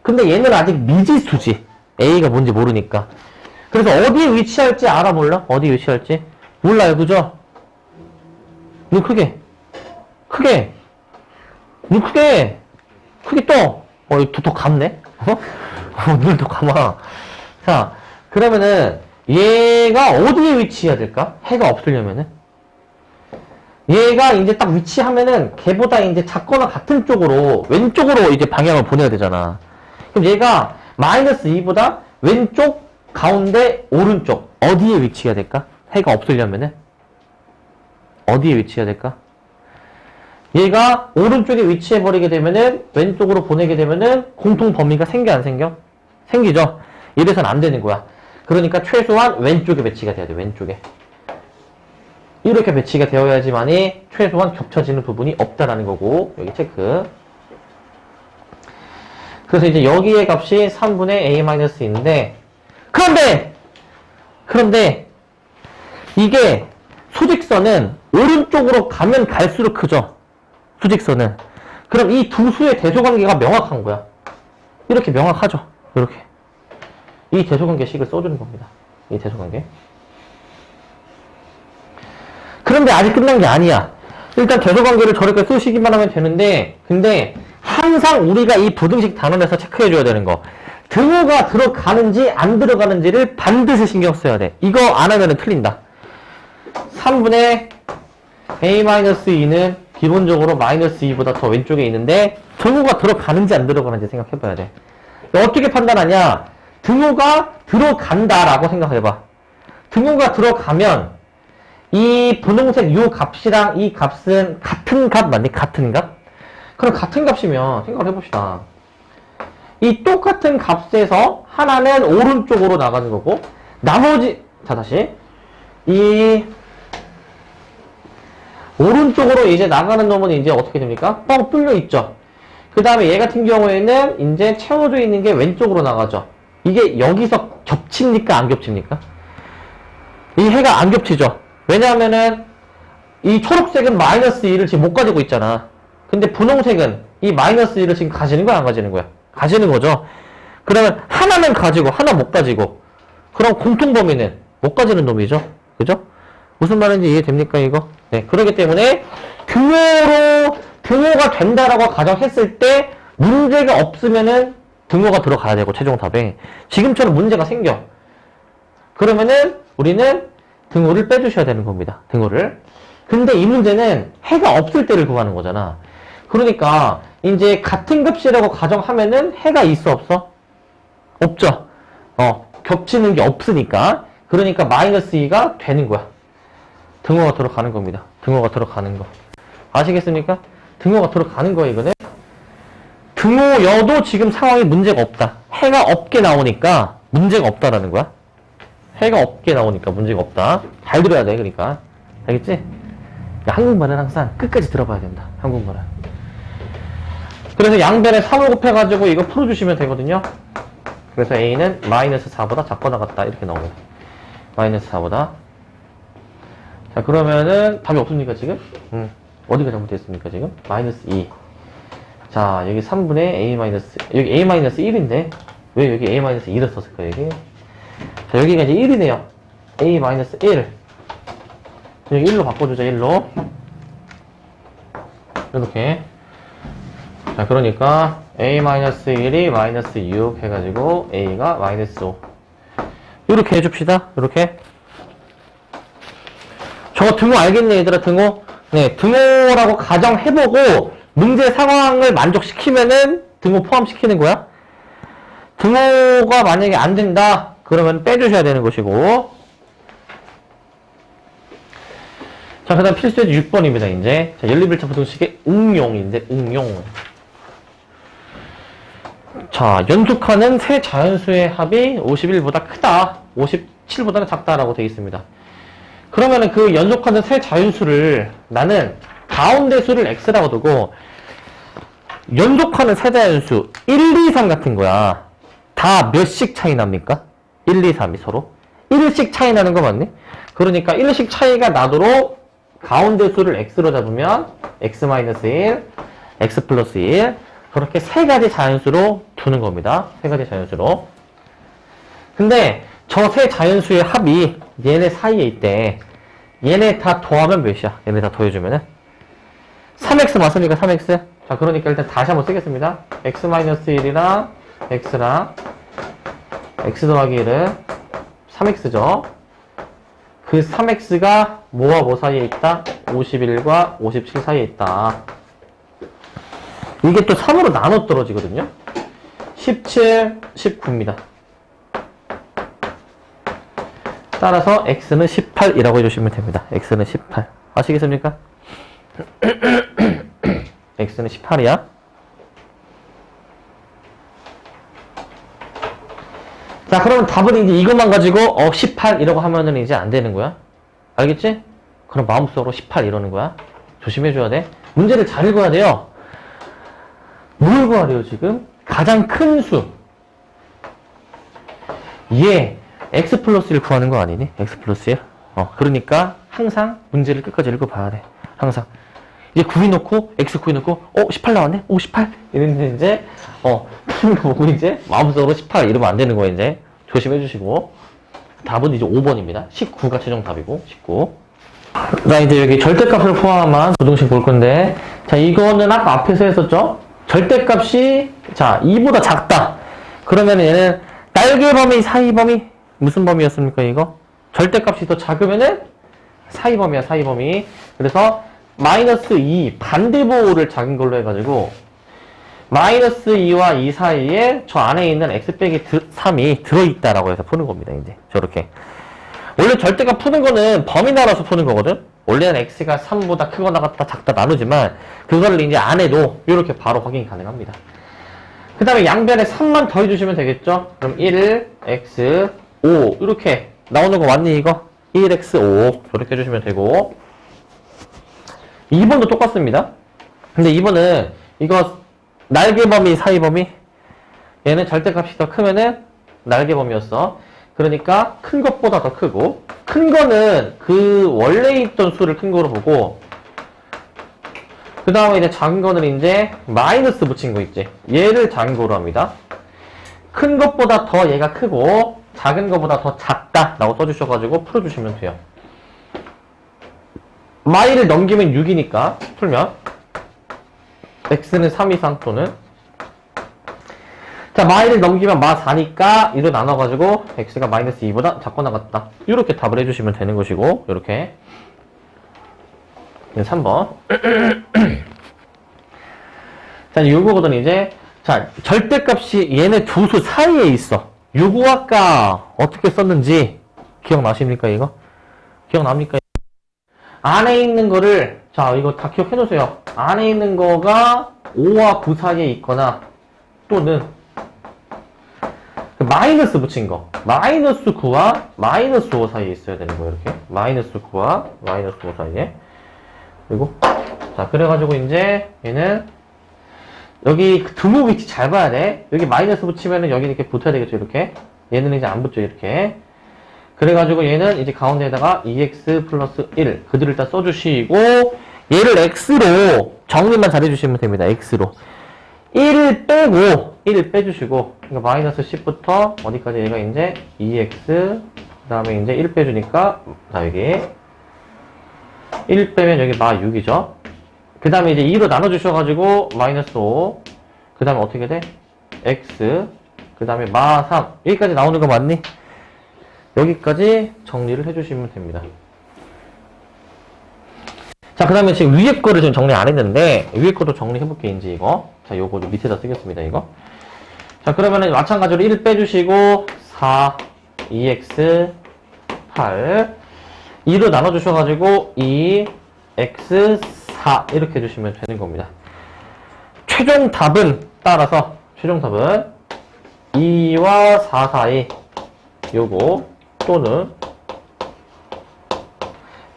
근데 얘는 아직 미지수지. A가 뭔지 모르니까. 그래서 어디에 위치할지 알아, 몰라? 어디에 위치할지? 몰라요, 그죠? 눈 크게. 크게. 눈 크게. 크게 떠. 더 감네? 눈을 더 감아. 자, 그러면은 얘가 어디에 위치해야 될까? 해가 없으려면은. 얘가 이제 딱 위치하면은 걔보다 이제 작거나 같은 쪽으로 왼쪽으로 이제 방향을 보내야 되잖아. 그럼 얘가 마이너스 2보다 왼쪽, 가운데, 오른쪽 어디에 위치해야 될까? 해가 없으려면은 어디에 위치해야 될까? 얘가 오른쪽에 위치해버리게 되면은 왼쪽으로 보내게 되면은 공통 범위가 생겨 안 생겨? 생기죠? 이래서는 안 되는 거야. 그러니까 최소한 왼쪽에 배치가 돼야 돼. 왼쪽에. 이렇게 배치가 되어야지만이 최소한 겹쳐지는 부분이 없다라는 거고, 여기 체크. 그래서 이제 여기의 값이 3분의 a-인데, 그런데 이게 수직선은 오른쪽으로 가면 갈수록 크죠? 수직선은. 그럼 이 두 수의 대소관계가 명확한 거야. 이렇게 명확하죠? 이렇게. 이 대소관계식을 써주는 겁니다. 이 대소관계. 그런데 아직 끝난 게 아니야. 일단 대소관계를 저렇게 쓰시기만 하면 되는데, 근데 항상 우리가 이 부등식 단원에서 체크해줘야 되는 거. 등호가 들어가는지 안 들어가는지를 반드시 신경 써야 돼. 이거 안 하면 틀린다. 3분의 a-2는 기본적으로 마이너스 2보다 더 왼쪽에 있는데 등호가 들어가는지 안 들어가는지 생각해봐야 돼. 어떻게 판단하냐? 등호가 들어간다라고 생각해봐. 등호가 들어가면 이 분홍색 요 값이랑 이 값은 같은 값 맞니? 같은 값? 그럼 같은 값이면 생각을 해봅시다. 이 똑같은 값에서 하나는 오른쪽으로 나가는 거고 나머지 다시 이 오른쪽으로 이제 나가는 놈은 이제 어떻게 됩니까? 뻥 뚫려 있죠. 그 다음에 얘 같은 경우에는 이제 채워져 있는 게 왼쪽으로 나가죠. 이게 여기서 겹칩니까? 안 겹칩니까? 이 해가 안 겹치죠. 왜냐하면은 이 초록색은 마이너스 2를 지금 못 가지고 있잖아. 근데 분홍색은 이 마이너스 2를 지금 가지는 거야, 안 가지는 거야? 가지는 거죠. 그러면 하나는 가지고 하나 못 가지고 그럼 공통범위는 못 가지는 놈이죠. 그죠? 무슨 말인지 이해됩니까, 이거? 네, 그렇기 때문에 등호가 된다라고 가정했을 때 문제가 없으면은 등호가 들어가야 되고 최종 답에 지금처럼 문제가 생겨. 그러면은 우리는 등호를 빼주셔야 되는 겁니다. 등호를. 근데 이 문제는 해가 없을 때를 구하는 거잖아. 그러니까 이제 같은 값이라고 가정하면은 해가 있어 없어? 없죠. 겹치는 게 없으니까. 그러니까 마이너스 2가 되는 거야. 등호가 들어가는 겁니다. 등호가 들어가는 거. 아시겠습니까? 등호가 들어가는 거야, 이거는. 등호여도 지금 상황에 문제가 없다. 해가 없게 나오니까 문제가 없다라는 거야. 해가 없게 나오니까 문제가 없다. 잘 들어야 돼, 그러니까. 알겠지? 한국말은 항상 끝까지 들어봐야 된다. 한국말은. 그래서 양변에 3을 곱해가지고 이거 풀어주시면 되거든요. 그래서 A는 마이너스 4보다 작거나 같다. 이렇게 나옵니다. 마이너스 4보다. 자, 그러면은 답이 없습니까, 지금? 어디가 잘못됐습니까, 지금? 마이너스 2. 자, 여기 3분의 A 마이너스, 여기 A 마이너스 1인데, 왜 여기 A 마이너스 2를 썼을까, 여기? 자, 여기가 이제 1이네요. A 마이너스 1. 여기 1로 바꿔주자, 1로. 이렇게. 자, 그러니까 A-1이 마이너스 6 해가지고 A가 마이너스 5. 이렇게 해줍시다. 이렇게. 저거 등호 알겠네, 얘들아, 등호? 네, 등호라고 가정해보고 문제 상황을 만족시키면은 등호 포함시키는 거야. 등호가 만약에 안 된다, 그러면 빼주셔야 되는 것이고. 자, 그 다음 필수예제 6번입니다, 이제. 자, 연립일차 부등식의 응용인데, 응용. 자, 연속하는 세 자연수의 합이 51보다 크다. 57보다는 작다라고 되어 있습니다. 그러면은 그 연속하는 세 자연수를 나는 가운데 수를 x라고 두고 연속하는 세 자연수 1, 2, 3 같은 거야. 다 몇씩 차이 납니까? 1, 2, 3이 서로 1씩 차이 나는 거 맞니? 그러니까 1씩 차이가 나도록 가운데 수를 x로 잡으면 x-1, x 플러스 1 그렇게 세 가지 자연수로 두는 겁니다. 세 가지 자연수로. 근데 저 세 자연수의 합이 얘네 사이에 있대. 얘네 다 더하면 몇이야? 얘네 다 더해주면은 3x 맞습니까? 3x? 자, 그러니까 일단 다시 한번 쓰겠습니다. x-1이랑 x랑 x 더하기 1은 3x죠. 그 3x가 뭐와 뭐 사이에 있다? 51과 57 사이에 있다. 이게 또 3으로 나눠 떨어지거든요. 17, 19입니다. 따라서 x는 18이라고 해주시면 됩니다. x는 18. 아시겠습니까? x는 18이야. 자, 그러면 답은 이제 이것만 가지고 18 이라고 하면은 이제 안 되는 거야. 알겠지? 그럼 마음속으로 18 이러는 거야. 조심해줘야 돼. 문제를 잘 읽어야 돼요. 뭘 구하래요, 지금? 가장 큰 수. 얘, x 플러스 1 구하는 거 아니니? x 플러스 1. 그러니까 항상 문제를 끝까지 읽어봐야 돼. 항상. 이제 구해놓고, x 구해놓고, 18 나왔네? 18? 이랬는데 이제, 보고 이제, 마음속으로 18 이러면 안 되는 거야, 이제. 조심해주시고. 답은 이제 5번입니다. 19가 최종 답이고, 19. 자, 이제 여기 절대값을 포함한 부등식 볼 건데, 자, 이거는 아까 앞에서 했었죠? 절대값이, 자, 2보다 작다. 그러면 얘는 날개 범위, 사이 범위, 무슨 범위였습니까, 이거? 절대값이 더 작으면은 사이 범위야, 사이 범위. 그래서, 마이너스 2, 반대보호를 작은 걸로 해가지고, 마이너스 2와 2 사이에 저 안에 있는 x 빼기 3이 들어있다라고 해서 푸는 겁니다, 이제. 저렇게. 원래 절대값 푸는 거는 범위 나눠서 푸는 거거든? 원래는 x가 3보다 크거나 같다, 작다 나누지만, 그거를 이제 안 해도 이렇게 바로 확인이 가능합니다. 그 다음에 양변에 3만 더해주시면 되겠죠? 그럼 1, x, 5. 이렇게 나오는 거 맞니, 이거? 1x, 5. 이렇게 해주시면 되고. 2번도 똑같습니다. 근데 2번은 이거 날개 범위, 사이 범위. 얘는 절대값이 더 크면은 날개 범위였어. 그러니까 큰 것보다 더 크고, 큰 거는 그 원래 있던 수를 큰 거로 보고, 그 다음에 이제 작은 거는 이제 마이너스 붙인 거 있지. 얘를 작은 거로 합니다. 큰 것보다 더 얘가 크고, 작은 것보다 더 작다 라고 써주셔가지고 풀어주시면 돼요. 마이를 넘기면 6이니까 풀면 x는 3 이상 또는, 자, 마이를 넘기면 마 4니까 2로 나눠가지고 x가 마이너스 2보다 작거나 같다. 이렇게 답을 해주시면 되는 것이고, 이렇게 3번. 자, 요거거든 이제. 자, 절대값이 얘네 두 수 사이에 있어. 요거 아까 어떻게 썼는지 기억나십니까, 이거? 기억납니까? 안에 있는 거를, 자, 이거 다 기억해 놓으세요. 안에 있는 거가 5와 9 사이에 있거나, 또는, 마이너스 붙인 거. 마이너스 9와 마이너스 5 사이에 있어야 되는 거예요, 이렇게. 마이너스 9와 마이너스 5 사이에. 그리고, 자, 그래가지고 이제, 얘는, 여기 두목 위치 잘 봐야 돼. 여기 마이너스 붙이면은 여기 이렇게 붙어야 되겠죠, 이렇게. 얘는 이제 안 붙죠, 이렇게. 그래가지고 얘는 이제 가운데에다가 2x 플러스 1 그대로 일단 써주시고, 얘를 x로 정리만 잘해주시면 됩니다. x로 1을 빼고 1을 빼주시고, 그러니까 마이너스 10부터 어디까지 얘가 이제 2x 그 다음에 이제 1 빼주니까, 자, 여기 1 빼면 여기 마 6이죠. 그 다음에 이제 2로 나눠주셔가지고 마이너스 5 그 다음에 어떻게 돼? x 그 다음에 마 3 여기까지 나오는 거 맞니? 여기까지 정리를 해주시면 됩니다. 자, 그 다음에 지금 위에 거를 지금 정리 안 했는데, 위에 거도 정리해볼게, 이제 이거. 자, 요거 밑에다 쓰겠습니다, 이거. 자, 그러면은 마찬가지로 1 빼주시고, 4, 2x, 8. 2로 나눠주셔가지고, 2, x, 4. 이렇게 해주시면 되는 겁니다. 최종 답은, 따라서, 최종 답은, 2와 4 사이, 요거, 또는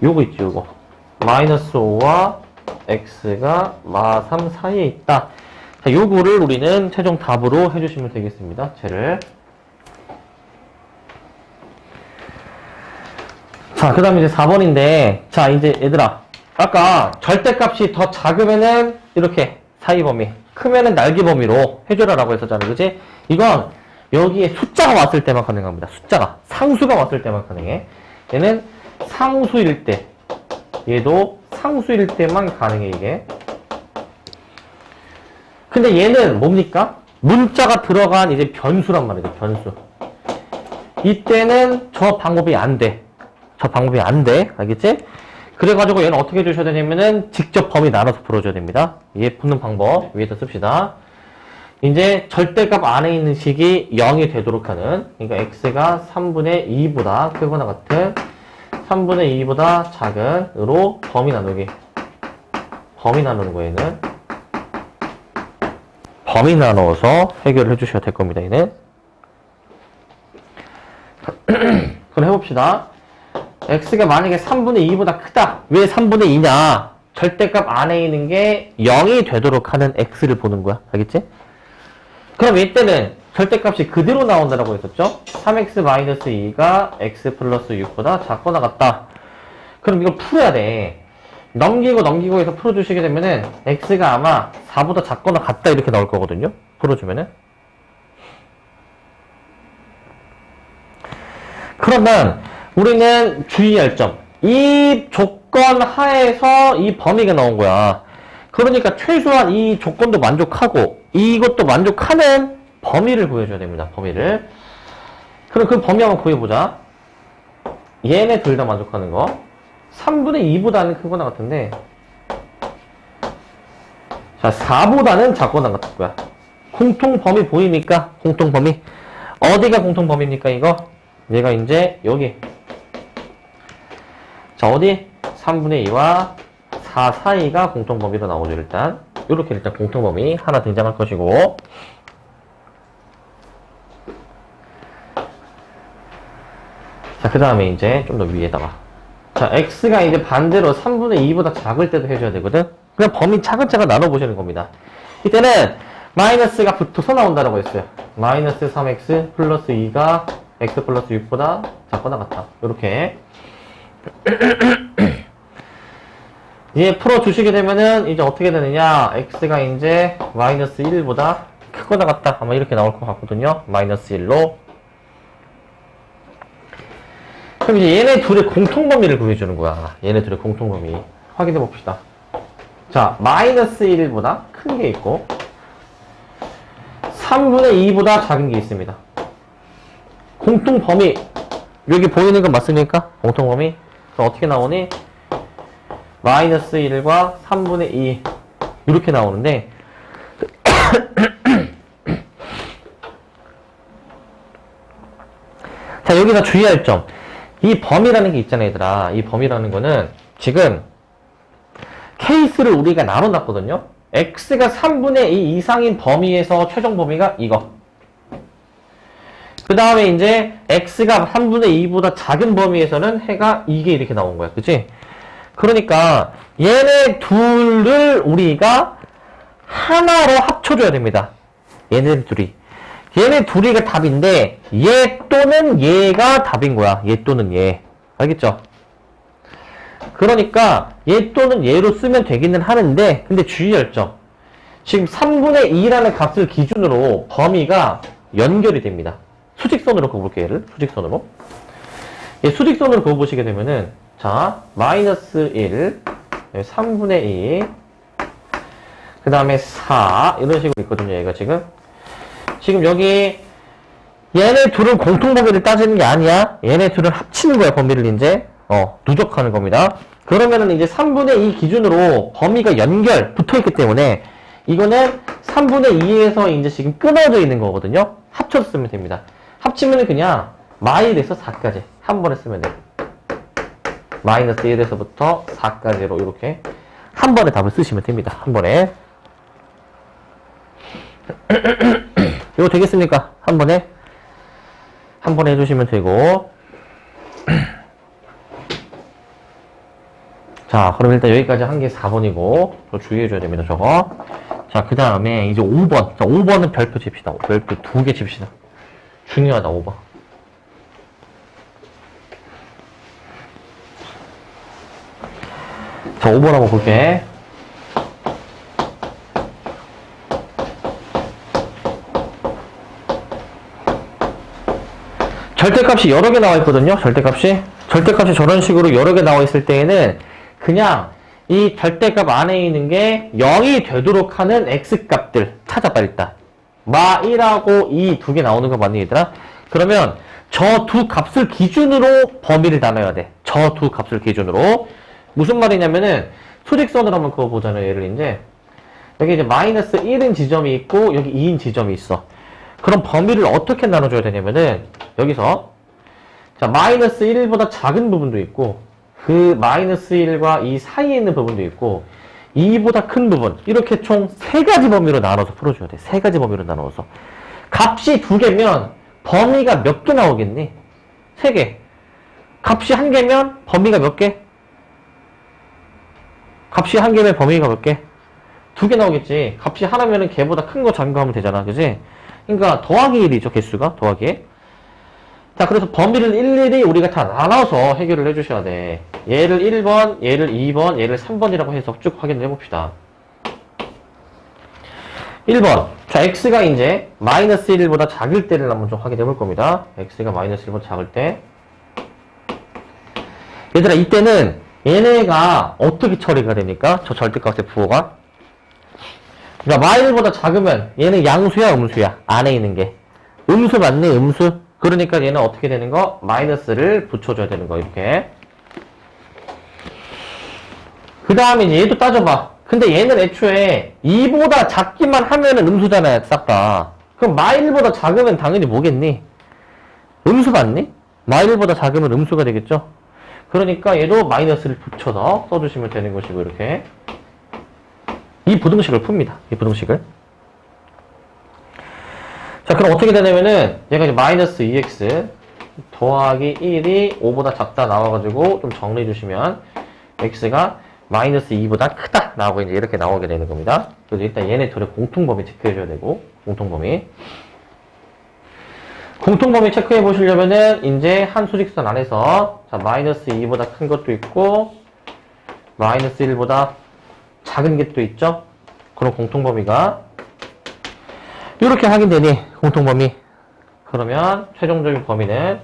요거 있죠, 요거 마이너스 5와 x가 마 3 사이에 있다. 자, 요거를 우리는 최종 답으로 해주시면 되겠습니다. 쟤를 자, 그 다음에 이제 4번인데, 자, 이제 얘들아. 아까 절대값이 더 작으면은 이렇게 사이 범위, 크면은 날개 범위로 해줘라라고 했었잖아. 그지? 이건 여기에 숫자가 왔을 때만 가능합니다. 숫자가. 상수가 왔을 때만 가능해. 얘는 상수일 때. 얘도 상수일 때만 가능해, 이게. 근데 얘는 뭡니까? 문자가 들어간 이제 변수란 말이죠, 변수. 이때는 저 방법이 안 돼. 저 방법이 안 돼. 알겠지? 그래가지고 얘는 어떻게 해주셔야 되냐면은 직접 범위 나눠서 풀어줘야 됩니다. 얘 푸는 방법 위에서 씁시다. 이제 절대값 안에 있는 식이 0이 되도록 하는, 그러니까 x가 3분의 2보다 크거나 같은 3분의 2보다 작은 으로 범위 나누기. 범위 나누는 거 얘는. 범위 나눠서 해결을 해주셔야 될 겁니다, 얘는. 그럼 해봅시다. x가 만약에 3분의 2보다 크다. 왜 3분의 2냐? 절대값 안에 있는 게 0이 되도록 하는 x를 보는 거야. 알겠지? 그럼 이때는 절대값이 그대로 나온다라고 했었죠? 3x-2가 x 플러스 6보다 작거나 같다. 그럼 이걸 풀어야 돼. 넘기고 해서 풀어주시게 되면은 x가 아마 4보다 작거나 같다 이렇게 나올 거거든요. 풀어주면은. 그러면 우리는 주의할 점. 이 조건 하에서 이 범위가 나온 거야. 그러니까 최소한 이 조건도 만족하고 이것도 만족하는 범위를 구해줘야 됩니다. 범위를. 그럼 그 범위 한번 구해보자. 얘네 둘 다 만족하는 거. 3분의 2보다는 크거나 같은데, 자, 4보다는 작거나 같을 거야. 공통 범위 보입니까? 공통 범위. 어디가 공통 범위입니까, 이거? 얘가 이제 여기. 자, 어디? 3분의 2와 4 사이가 공통 범위로 나오죠, 일단. 이렇게 일단 공통 범위 하나 등장할 것이고. 자, 그 다음에 이제 좀 더 위에다가. 자, x가 이제 반대로 3분의 2보다 작을 때도 해줘야 되거든? 그냥 범위 차근차근 나눠보시는 겁니다. 이때는 마이너스가 붙어서 나온다고 했어요. 마이너스 3x 플러스 2가 x 플러스 6보다 작거나 같다. 이렇게. 얘 풀어주시게 되면은 이제 어떻게 되느냐. x가 이제 마이너스 1보다 크거나 같다. 아마 이렇게 나올 것 같거든요. 마이너스 1로. 그럼 이제 얘네 둘의 공통범위를 구해주는 거야. 얘네 둘의 공통범위. 확인해 봅시다. 자, 마이너스 1보다 큰 게 있고, 3분의 2보다 작은 게 있습니다. 공통범위. 여기 보이는 건 맞습니까? 공통범위. 그럼 어떻게 나오니? 마이너스 1과 3분의 2. 이렇게 나오는데, 자, 여기서 주의할 점. 이 범위라는 게 있잖아, 얘들아. 이 범위라는 거는 지금 케이스를 우리가 나눠놨거든요. x가 3분의 2 이상인 범위에서 최종 범위가 이거. 그 다음에 이제 x가 3분의 2보다 작은 범위에서는 해가 이게 이렇게 나온 거야. 그치? 그러니까 얘네 둘을 우리가 하나로 합쳐줘야 됩니다. 얘네 둘이. 얘네 둘이가 답인데 얘 또는 얘가 답인 거야. 얘 또는 얘. 알겠죠? 그러니까 얘 또는 얘로 쓰면 되기는 하는데, 근데 주의할 점. 지금 3분의 2라는 값을 기준으로 범위가 연결이 됩니다. 수직선으로 그어볼게요. 얘를 수직선으로. 얘 수직선으로 그어보시게 되면은, 자, 마이너스 1, 3분의 2, 그 다음에 4 이런 식으로 있거든요. 얘가 지금 여기 얘네 둘은 공통 범위를 따지는 게 아니야. 얘네 둘을 합치는 거야. 범위를 이제 누적하는 겁니다. 그러면은 이제 3분의 2 기준으로 범위가 연결 붙어있기 때문에 이거는 3분의 2에서 이제 지금 끊어져 있는 거거든요. 합쳐서 쓰면 됩니다. 합치면은 그냥 마이너스 4까지 한 번에 쓰면 돼요. 마이너스 1에서부터 4까지로 이렇게 한 번에 답을 쓰시면 됩니다. 한 번에. 이거 되겠습니까? 한 번에 해주시면 되고. 자, 그럼 일단 여기까지 한 게 4번이고, 주의해줘야 됩니다, 저거. 자, 그 다음에 이제 5번. 자, 5번은 별표 칩시다. 별표 2개 칩시다. 중요하다, 5번. 자, 5번 한번 볼게. 절대값이 여러 개 나와 있거든요. 절대값이 저런 식으로 여러 개 나와 있을 때에는 그냥 이 절대값 안에 있는 게 0이 되도록 하는 x값들 찾아봐. 일단 마 1하고 2 두 개 나오는 거 맞니 얘들아? 그러면 저 두 값을 기준으로 범위를 나눠야 돼. 저 두 값을 기준으로. 무슨 말이냐면은 수직선으로 한번 그어보잖아요. 얘를 이제 여기 이제 마이너스 1인 지점이 있고 여기 2인 지점이 있어. 그럼 범위를 어떻게 나눠줘야 되냐면은 여기서 자 마이너스 1보다 작은 부분도 있고 그 마이너스 1과 2 사이에 있는 부분도 있고 2보다 큰 부분 이렇게 총 3가지 범위로 나눠서 풀어줘야 돼. 3가지 범위로 나눠서 값이 2개면 범위가 몇 개 나오겠니? 3개. 값이 1개면 범위가 몇 개? 값이 1개면 범위가 몇 개? 2개 나오겠지. 값이 하나면은 걔보다 큰 거 작은 거 하면 되잖아. 그지? 그러니까 더하기 1이죠. 개수가 더하기 1. 자, 그래서 범위를 일일이 우리가 다 나눠서 해결을 해주셔야 돼. 얘를 1번, 얘를 2번, 얘를 3번이라고 해서 쭉 확인을 해봅시다. 1번. 자, x가 이제 마이너스 1보다 작을 때를 한번 좀 확인해 볼 겁니다. x가 마이너스 1보다 작을 때. 얘들아, 이때는 얘네가 어떻게 처리가 됩니까? 저 절대값의 부호가. 그러니까 마1보다 작으면 얘는 양수야, 음수야? 안에 있는 게. 음수 맞니? 음수? 그러니까 얘는 어떻게 되는 거? 마이너스를 붙여줘야 되는 거, 이렇게. 그 다음에 이제 얘도 따져봐. 근데 얘는 애초에 2보다 작기만 하면은 음수잖아요, 싹 다. 그럼 마1보다 작으면 당연히 뭐겠니? 음수 맞니? 마1보다 작으면 음수가 되겠죠? 그러니까 얘도 마이너스를 붙여서 써주시면 되는 것이고, 이렇게. 이 부등식을 풉니다. 이 부등식을. 자, 그럼 어떻게 되냐면은, 얘가 이제 마이너스 2x 더하기 1이 5보다 작다 나와가지고 좀 정리해 주시면, x가 마이너스 2보다 크다 나오고 이제 이렇게 나오게 되는 겁니다. 그래서 일단 얘네 둘의 공통범위 체크해 줘야 되고, 공통범위. 공통범위 체크해 보시려면은, 이제 한 수직선 안에서, 자, 마이너스 2보다 큰 것도 있고, 마이너스 1보다 작은 게 또 있죠? 그럼 공통범위가 이렇게 확인되니 공통범위. 그러면 최종적인 범위는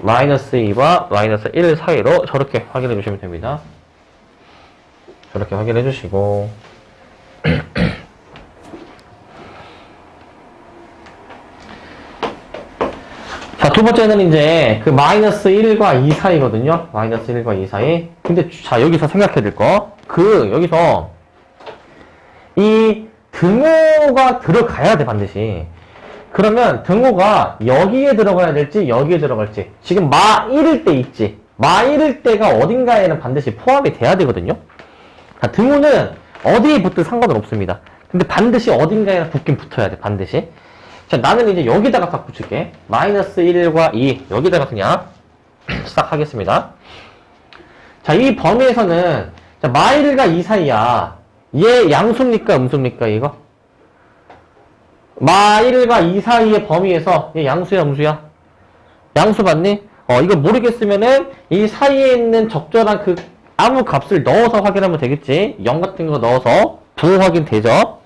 마이너스 2와 마이너스 1 사이로 저렇게 확인해 주시면 됩니다. 저렇게 확인해 주시고 자, 두 번째는 이제 그 마이너스 1과 2 사이거든요. 마이너스 1과 2 사이. 근데 자, 여기서 생각해야 될 거. 여기서 이 등호가 들어가야 돼, 반드시. 그러면 등호가 여기에 들어가야 될지 여기에 들어갈지. 지금 마 1일 때 있지. 마 1일 때가 어딘가에는 반드시 포함이 돼야 되거든요. 자, 등호는 어디에 붙든 상관은 없습니다. 근데 반드시 어딘가에 붙긴 붙어야 돼, 반드시. 자, 나는 이제 여기다가 딱 붙일게. 마이너스 1과 2 여기다가 그냥 싹 하겠습니다. 자, 이 범위에서는 자, 마 1과 2 사이야. 얘 양수입니까? 음수입니까? 이거? 마 1과 2 사이의 범위에서 얘 양수야? 음수야? 양수 맞니? 이거 모르겠으면은 이 사이에 있는 적절한 그 아무 값을 넣어서 확인하면 되겠지. 0 같은 거 넣어서 부호 확인 되죠?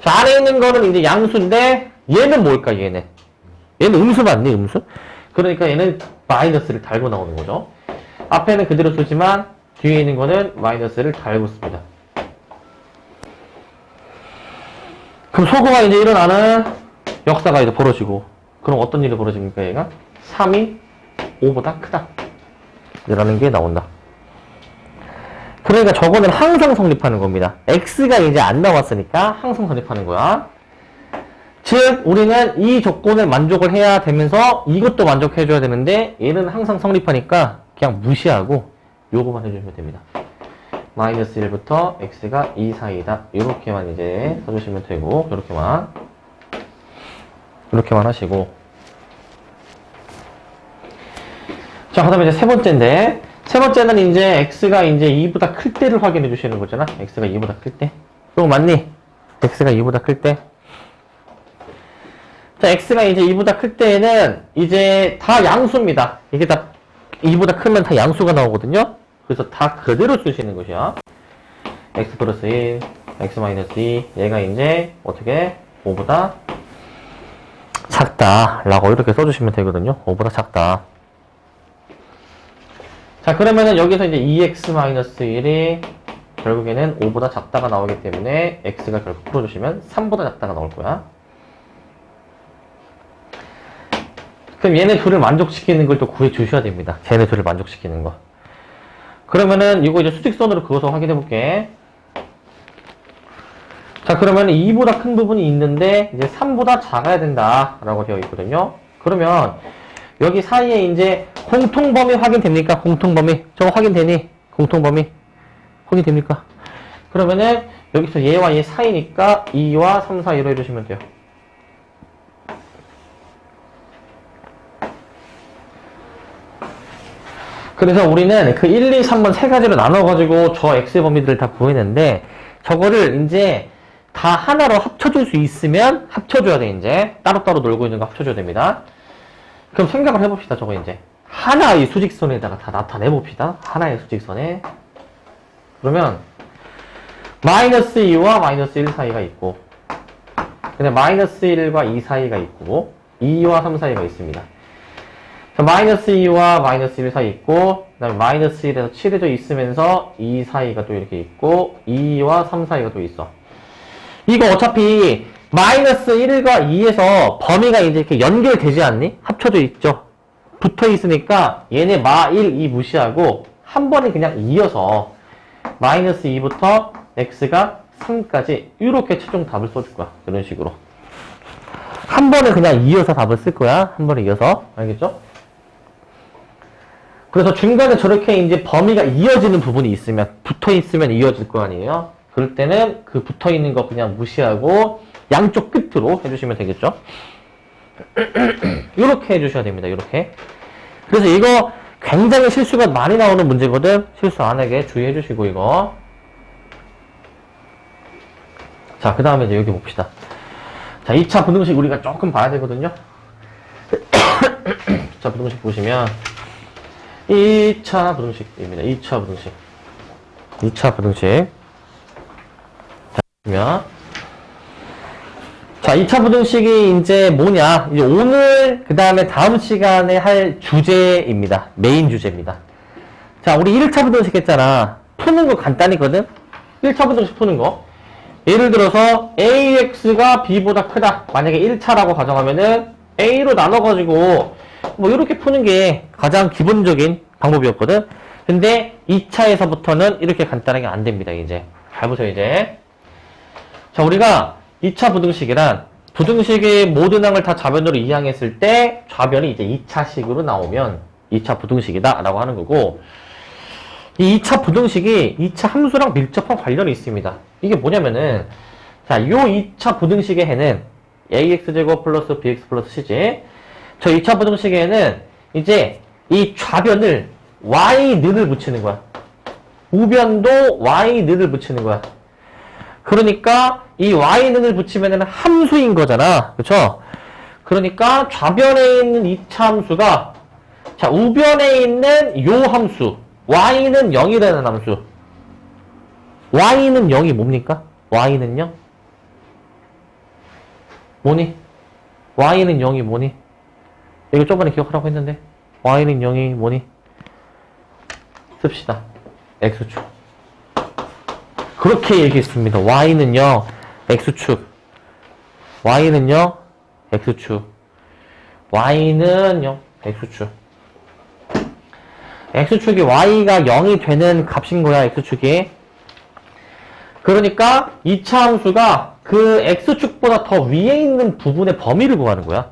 자, 안에 있는 거는 이제 양수인데 얘는 뭘까? 얘는 음수 맞니? 음수? 그러니까 얘는 마이너스를 달고 나오는 거죠. 앞에는 그대로 쓰지만 뒤에 있는 거는 마이너스를 달고 씁니다. 그럼 소거가 이제 일어나는 역사가 이제 벌어지고, 그럼 어떤 일이 벌어집니까? 얘가 3이 5보다 크다 라는 게 나온다. 그러니까 저거는 항상 성립하는 겁니다. x가 이제 안 나왔으니까 항상 성립하는 거야. 즉 우리는 이 조건을 만족을 해야 되면서 이것도 만족해줘야 되는데 얘는 항상 성립하니까 그냥 무시하고 요거만 해주시면 됩니다. 마이너스 1부터 x가 2 사이다. 이렇게만 이제 써주시면 되고, 이렇게만 하시고. 자, 그 다음에 이제 세 번째인데, 세 번째는 이제 x가 이제 2보다 클 때를 확인해 주시는 거잖아. x가 2보다 클 때. 이거 맞니? x가 2보다 클 때. 자, x가 이제 2보다 클 때에는 이제 다 양수입니다. 이게 다 2보다 크면 다 양수가 나오거든요. 그래서 다 그대로 쓰시는 것이야. x 플러스 1, x 마이너스 2, 얘가 이제 어떻게 5보다 작다 라고 이렇게 써주시면 되거든요. 5보다 작다. 자, 그러면은 여기서 이제 2x-1이 결국에는 5보다 작다가 나오기 때문에 x가 결국 풀어주시면 3보다 작다가 나올 거야. 그럼 얘네 둘을 만족시키는 걸 또 구해 주셔야 됩니다. 쟤네 둘을 만족시키는 거. 그러면은 이거 이제 수직선으로 그어서 확인해 볼게. 자, 그러면 2보다 큰 부분이 있는데 이제 3보다 작아야 된다라고 되어 있거든요. 그러면 여기 사이에 이제 공통범위 확인됩니까? 공통범위. 저거 확인되니? 공통범위. 확인됩니까? 그러면은 여기서 얘와 얘 사이니까 2와 3 사이로 해주시면 돼요. 그래서 우리는 그 1, 2, 3번 세 가지로 나눠가지고 저 X의 범위들을 다 구해냈는데 저거를 이제 다 하나로 합쳐줄 수 있으면 합쳐줘야 돼, 이제. 따로따로 놀고 있는 거 합쳐줘야 됩니다. 그럼 생각을 해봅시다, 저거 이제. 하나의 수직선에다가 다 나타내봅시다. 하나의 수직선에. 그러면, 마이너스 2와 마이너스 1 사이가 있고, 근데 마이너스 1과 2 사이가 있고, 2와 3 사이가 있습니다. 마이너스 2와 마이너스 1 사이 있고, 그 다음에 마이너스 1에서 7에도 있으면서 2 사이가 또 이렇게 있고, 2와 3 사이가 또 있어. 이거 어차피 마이너스 1과 2에서 범위가 이제 이렇게 연결되지 않니? 합쳐져 있죠. 붙어 있으니까 얘네 마 1, 2 무시하고 한 번에 그냥 이어서 마이너스 2부터 x가 3까지 이렇게 최종 답을 써줄 거야. 이런 식으로. 한 번에 그냥 이어서 답을 쓸 거야. 한 번에 이어서. 알겠죠? 그래서 중간에 저렇게 이제 범위가 이어지는 부분이 있으면, 붙어 있으면 이어질 거 아니에요? 그럴 때는 그 붙어 있는 거 그냥 무시하고 양쪽 끝으로 해주시면 되겠죠? 이렇게 해주셔야 됩니다. 이렇게. 그래서 이거 굉장히 실수가 많이 나오는 문제거든. 실수 안 하게 주의해 주시고 이거. 자, 그 다음에 이제 여기 봅시다. 자, 2차 부등식 우리가 조금 봐야 되거든요. 자, 부등식 보시면 2차 부등식입니다. 2차 부등식. 2차 부등식. 자, 2차 부등식이 이제 뭐냐. 이제 오늘, 그 다음에 다음 시간에 할 주제입니다. 메인 주제입니다. 자, 우리 1차 부등식 했잖아. 푸는 거 간단히거든? 1차 부등식 푸는 거. 예를 들어서, AX가 B보다 크다. 만약에 1차라고 가정하면은, A로 나눠가지고, 뭐, 이렇게 푸는 게 가장 기본적인 방법이었거든? 근데, 2차에서부터는 이렇게 간단하게 안 됩니다, 이제. 잘 보세요, 이제. 자, 우리가 2차 부등식이란 부등식의 모든 항을 다 좌변으로 이항했을 때 좌변이 이제 2차식으로 나오면 2차 부등식이다 라고 하는 거고, 이 2차 부등식이 2차 함수랑 밀접한 관련이 있습니다. 이게 뭐냐면은, 자, 요 2차 부등식의 해는 ax제곱 플러스 bx 플러스 c지. 저 2차 부등식에는 이제 이 좌변을 y는을 붙이는 거야. 우변도 y는을 붙이는 거야. 그러니까 이 y는을 붙이면은 함수인 거잖아. 그쵸? 그러니까 좌변에 있는 2차 함수가, 자, 우변에 있는 요 함수 y는 0이라는 함수. y는 0이 뭡니까? y는요? 뭐니? y는 0이 뭐니? 이거 저번에 기억하라고 했는데 y는 0이 뭐니? 씁시다. x축. 그렇게 얘기했습니다. y는요, x축. y는요, x축. y는요, x축. x축이 y가 0이 되는 값인 거야, x축이. 그러니까 2차 함수가 그 x축보다 더 위에 있는 부분의 범위를 구하는 거야.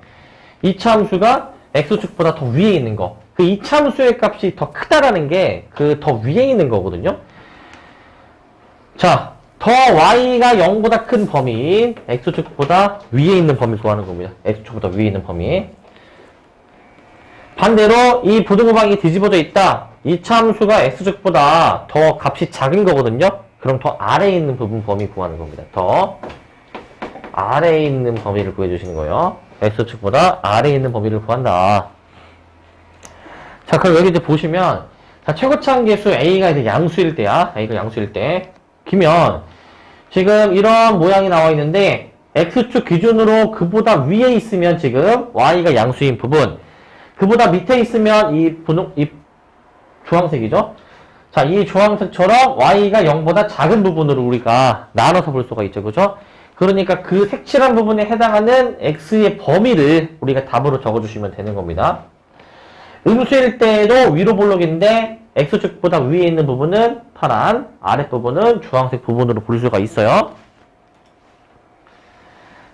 2차 함수가 x축보다 더 위에 있는 거. 그 2차 함수의 값이 더 크다라는 게 그 더 위에 있는 거거든요. 자, 더 y가 0보다 큰 범위인 x축보다 위에 있는 범위 구하는 겁니다. x축보다 위에 있는 범위. 반대로 이 부등호방이 뒤집어져 있다. 2차 함수가 x축보다 더 값이 작은 거거든요. 그럼 더 아래에 있는 부분 범위 구하는 겁니다. 더 아래에 있는 범위를 구해주시는 거예요. x축보다 아래에 있는 범위를 구한다. 자, 그럼 여기 이제 보시면 자, 최고차항 계수 A가 이제 양수일 때야. A가 양수일 때. 기면, 지금 이런 모양이 나와 있는데, X축 기준으로 그보다 위에 있으면 지금 Y가 양수인 부분, 그보다 밑에 있으면 이 주황색이죠? 자, 이 주황색처럼 Y가 0보다 작은 부분으로 우리가 나눠서 볼 수가 있죠. 그죠? 그러니까 그 색칠한 부분에 해당하는 X의 범위를 우리가 답으로 적어주시면 되는 겁니다. 음수일 때도 위로 볼록인데 X축보다 위에 있는 부분은 파란, 아랫부분은 주황색 부분으로 볼 수가 있어요.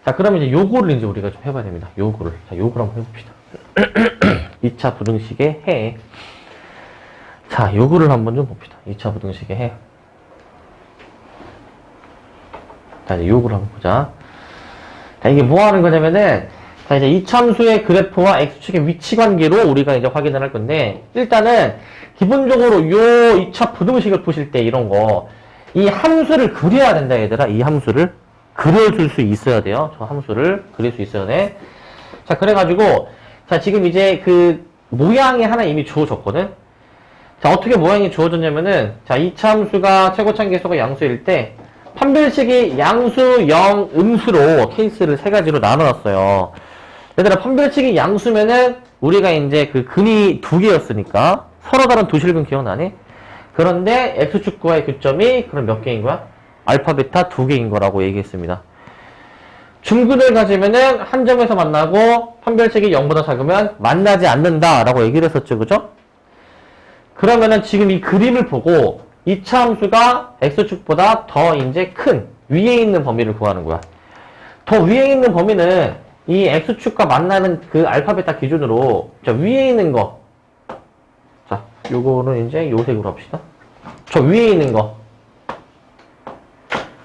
자, 그러면 이제 요거를 이제 우리가 좀 해봐야 됩니다. 요거를. 자, 요거를 한번 해봅시다. 2차 부등식의 해. 자, 요거를 한번 좀 봅시다. 2차 부등식의 해. 자, 이제 요거를 한번 보자. 자, 이게 뭐 하는 거냐면은, 자, 이제 이참수의 그래프와 X축의 위치 관계로 우리가 이제 확인을 할 건데, 일단은, 기본적으로 요 2차 부등식을 푸실 때 이런 거, 이 함수를 그려야 된다, 얘들아. 이 함수를 그려줄 수 있어야 돼요. 저 함수를 그릴 수 있어야 돼. 자, 그래가지고, 자, 지금 이제 그 모양이 하나 이미 주어졌거든? 자, 어떻게 모양이 주어졌냐면은, 자, 이참수가 최고차항 계수가 양수일 때, 판별식이 양수, 영, 음수로 케이스를 세 가지로 나눠놨어요. 얘들아, 판별식이 양수면은 우리가 이제 그 근이 두 개였으니까 서로 다른 두 실근 기억나니? 그런데 X축과의 교점이 그럼 몇 개인 거야? 알파, 베타 두 개인 거라고 얘기했습니다. 중근을 가지면은 한 점에서 만나고 판별식이 0보다 작으면 만나지 않는다라고 얘기를 했었죠. 그죠? 그러면은 지금 이 그림을 보고 이차 함수가 X축보다 더 이제 큰 위에 있는 범위를 구하는 거야. 더 위에 있는 범위는 이 X축과 만나는 그 알파, 베타 기준으로 자, 위에 있는 거. 자, 요거는 이제 요색으로 합시다. 저 위에 있는 거.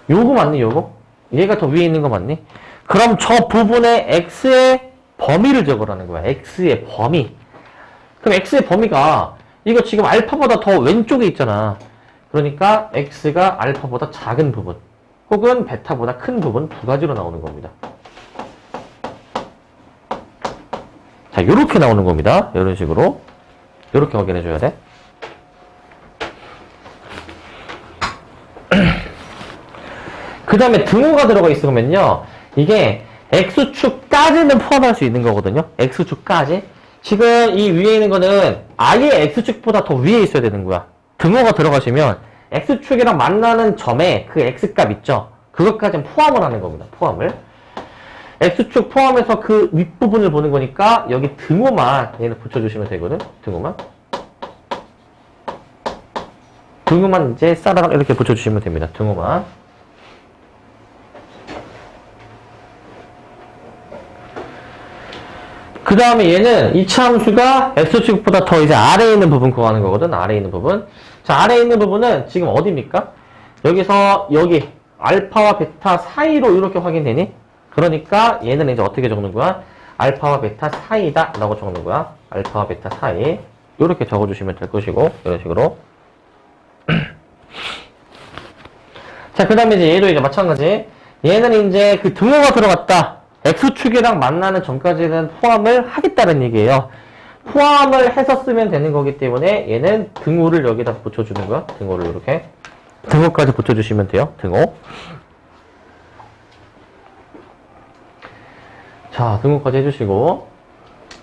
요거 맞니, 요거? 얘가 더 위에 있는 거 맞니? 그럼 저 부분에 X의 범위를 적으라는 거야. X의 범위. 그럼 X의 범위가 이거 지금 알파보다 더 왼쪽에 있잖아. 그러니까 X가 알파보다 작은 부분 혹은 베타보다 큰 부분 두 가지로 나오는 겁니다. 자, 요렇게 나오는 겁니다. 이런 식으로. 요렇게 확인해 줘야 돼. 그 다음에 등호가 들어가 있으면요. 이게 X축까지는 포함할 수 있는 거거든요. X축까지. 지금 이 위에 있는 거는 아예 X축보다 더 위에 있어야 되는 거야. 등호가 들어가시면 X축이랑 만나는 점에 그 X값 있죠? 그것까지는 포함을 하는 겁니다. 포함을. X축 포함해서 그 윗부분을 보는 거니까 여기 등호만 얘는 붙여주시면 되거든. 등호만. 등호만 이제 싸다가 이렇게 붙여주시면 됩니다. 등호만. 그 다음에 얘는 이차 함수가 X축보다 더 이제 아래에 있는 부분 구하는 거거든. 아래에 있는 부분. 자, 아래에 있는 부분은 지금 어디입니까? 여기서 여기 알파와 베타 사이로 이렇게 확인되니? 그러니까 얘는 이제 어떻게 적는 거야? 알파와 베타 사이다 라고 적는 거야. 알파와 베타 사이. 이렇게 적어주시면 될 것이고, 이런 식으로. 자, 그 다음에 이제 얘도 이제 마찬가지. 얘는 이제 그 등호가 들어갔다. X축이랑 만나는 점까지는 포함을 하겠다는 얘기예요. 포함을 해서 쓰면 되는 거기 때문에 얘는 등호를 여기다 붙여주는 거야. 등호를 이렇게. 등호까지 붙여주시면 돼요. 등호. 자, 등호까지 해주시고.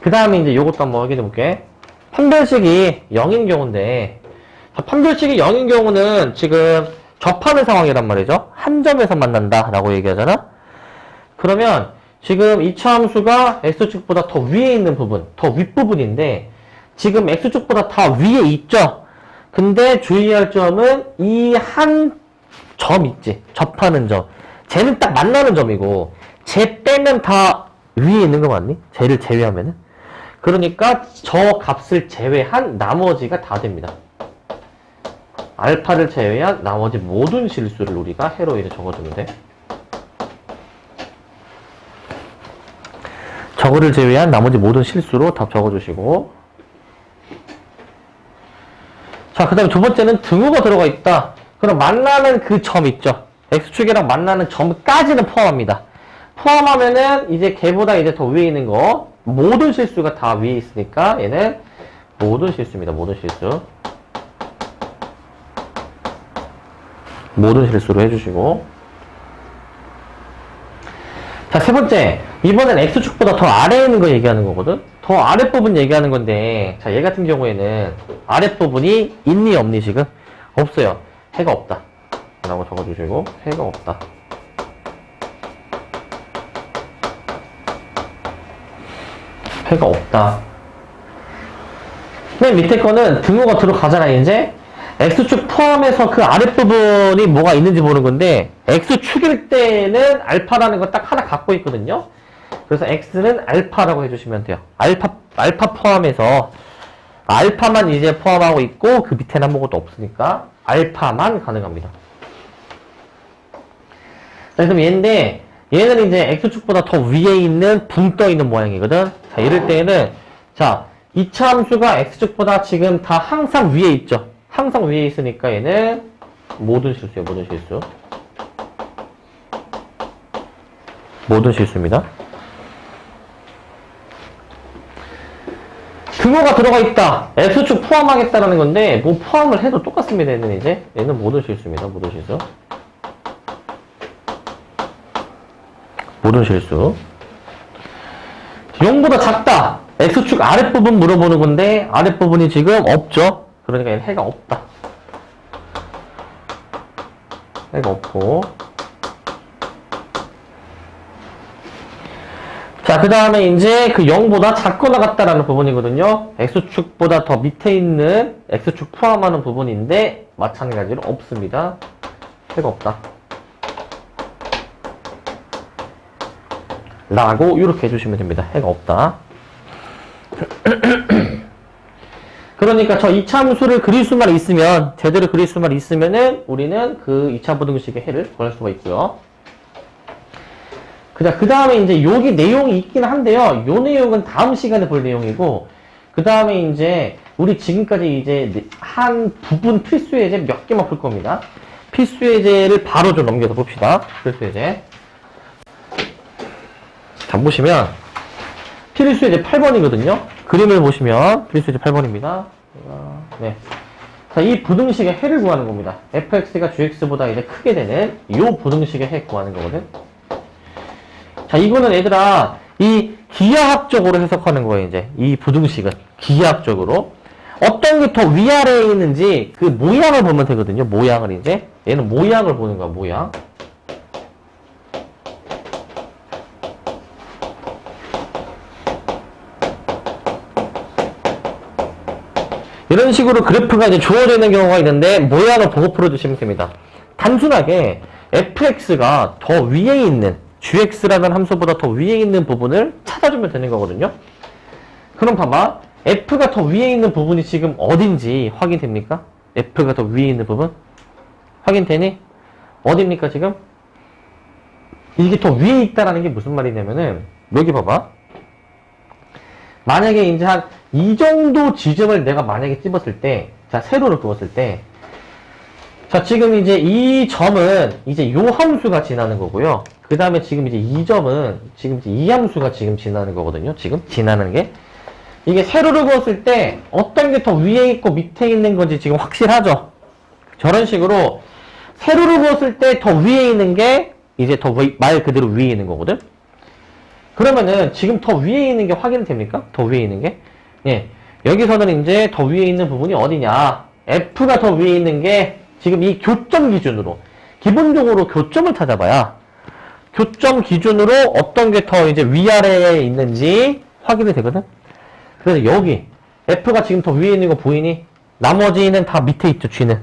그 다음에 이제 요것도 한번 확인해 볼게. 판별식이 0인 경우인데, 자, 판별식이 0인 경우는 지금 접하는 상황이란 말이죠. 한 점에서 만난다라고 얘기하잖아. 그러면 지금 이차 함수가 X축보다 더 위에 있는 부분, 더 윗부분인데 지금 X축보다 다 위에 있죠. 근데 주의할 점은 이 한 점 있지. 접하는 점. 쟤는 딱 만나는 점이고 쟤 빼면 다 위에 있는 거 맞니? 쟤를 제외하면은. 그러니까 저 값을 제외한 나머지가 다 됩니다. 알파를 제외한 나머지 모든 실수를 우리가 해로 이제 적어주면 돼. 저거를 제외한 나머지 모든 실수로 답 적어주시고. 자, 그 다음에 두 번째는 등호가 들어가 있다. 그럼 만나는 그 점 있죠. X축이랑 만나는 점까지는 포함합니다. 포함하면은 이제 걔보다 이제 더 위에 있는 거 모든 실수가 다 위에 있으니까 얘는 모든 실수입니다. 모든 실수. 모든 실수로 해주시고. 자, 세 번째. 이번엔 X축보다 더 아래에 있는 거 얘기하는 거거든? 더 아랫부분 얘기하는 건데, 자, 얘 같은 경우에는 아랫부분이 있니, 없니, 지금? 없어요. 해가 없다. 라고 적어주시고, 해가 없다. 해가 없다. 맨 밑에 거는 등호가 들어가잖아, 이제? X축 포함해서 그 아랫부분이 뭐가 있는지 보는 건데, X축일 때는 알파라는 거 딱 하나 갖고 있거든요? 그래서 X는 알파라고 해주시면 돼요. 알파 포함해서, 알파만 이제 포함하고 있고, 그 밑에는 아무것도 없으니까, 알파만 가능합니다. 자, 그럼 얘인데, 얘는 이제 X축보다 더 위에 있는 붕 떠 있는 모양이거든? 자, 이럴 때에는, 자, 이차 함수가 X축보다 지금 다 항상 위에 있죠? 항상 위에 있으니까 얘는 모든 실수예요, 모든 실수. 모든 실수입니다. 등호가 들어가 있다. X축 포함하겠다라는 건데, 뭐 포함을 해도 똑같습니다, 얘는 이제. 얘는 모든 실수입니다, 모든 실수. 모든 실수. 0보다 작다. X축 아랫부분 물어보는 건데, 아랫부분이 지금 없죠? 그러니까 얘는 해가 없다. 해가 없고. 자, 그 다음에 이제 그 0보다 작거나 같다라는 부분이거든요. X축보다 더 밑에 있는 X축 포함하는 부분인데, 마찬가지로 없습니다. 해가 없다. 라고 이렇게 해주시면 됩니다. 해가 없다. 그러니까 저 2차 함수를 그릴 수만 있으면, 제대로 그릴 수만 있으면은 우리는 그 2차 부등식의 해를 구할 수가 있고요. 그 다음에 이제 여기 내용이 있긴 한데요. 요 내용은 다음 시간에 볼 내용이고, 그 다음에 이제 우리 지금까지 이제 한 부분 필수예제 몇 개만 풀 겁니다. 필수예제를 바로 좀 넘겨서 봅시다. 필수예제. 자, 보시면 필수예제 8번이거든요. 그림을 보시면 필수예제 8번입니다. 네. 자, 이 부등식의 해를 구하는 겁니다. fx가 gx보다 이제 크게 되는 이 부등식의 해 구하는 거거든. 자, 이거는 얘들아, 이 기하학적으로 해석하는 거예요, 이제. 이 부등식은. 기하학적으로. 어떤 게 더 위아래에 있는지 그 모양을 보면 되거든요. 모양을 이제. 얘는 모양을 보는 거야, 모양. 이런 식으로 그래프가 이제 주어져 있는 경우가 있는데, 모양을 보고 풀어주시면 됩니다. 단순하게 fx가 더 위에 있는, gx라는 함수보다 더 위에 있는 부분을 찾아주면 되는 거거든요. 그럼 봐봐. f가 더 위에 있는 부분이 지금 어딘지 확인됩니까? f가 더 위에 있는 부분? 확인되니? 어딥니까, 지금? 이게 더 위에 있다라는 게 무슨 말이냐면은, 여기 봐봐. 만약에 이제 한 이 정도 지점을 내가 만약에 찝었을 때, 자, 세로를 그었을 때, 자, 지금 이제 이 점은 이제 요 함수가 지나는 거고요. 그 다음에 지금 이제 이 점은 지금 이제 이 함수가 지금 지나는 거거든요. 지금 지나는 게. 이게 세로를 그었을 때 어떤 게 더 위에 있고 밑에 있는 건지 지금 확실하죠? 저런 식으로 세로를 그었을 때 더 위에 있는 게 이제 더 말 그대로 위에 있는 거거든? 그러면은 지금 더 위에 있는 게 확인이 됩니까? 더 위에 있는 게? 예. 여기서는 이제 더 위에 있는 부분이 어디냐? F가 더 위에 있는 게 지금 이 교점 기준으로, 기본적으로 교점을 찾아봐야 교점 기준으로 어떤 게 더 이제 위아래에 있는지 확인이 되거든? 그래서 여기 F가 지금 더 위에 있는 거 보이니? 나머지는 다 밑에 있죠, G는.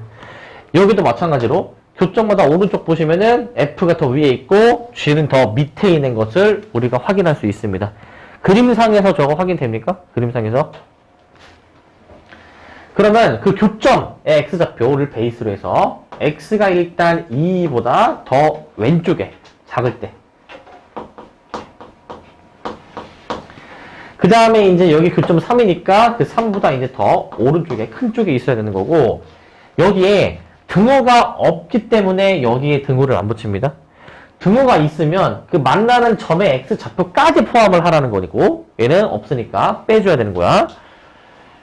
여기도 마찬가지로 교점마다 오른쪽 보시면은 F가 더 위에 있고 G는 더 밑에 있는 것을 우리가 확인할 수 있습니다. 그림상에서 저거 확인됩니까? 그림상에서. 그러면 그 교점의 X좌표를 베이스로 해서 X가 일단 2보다 더 왼쪽에 작을 때, 그 다음에 이제 여기 교점 3이니까 그 3보다 이제 더 오른쪽에 큰 쪽에 있어야 되는 거고, 여기에 등호가 없기 때문에 여기에 등호를 안 붙입니다. 등호가 있으면 그 만나는 점의 X좌표까지 포함을 하라는 거고, 얘는 없으니까 빼줘야 되는 거야.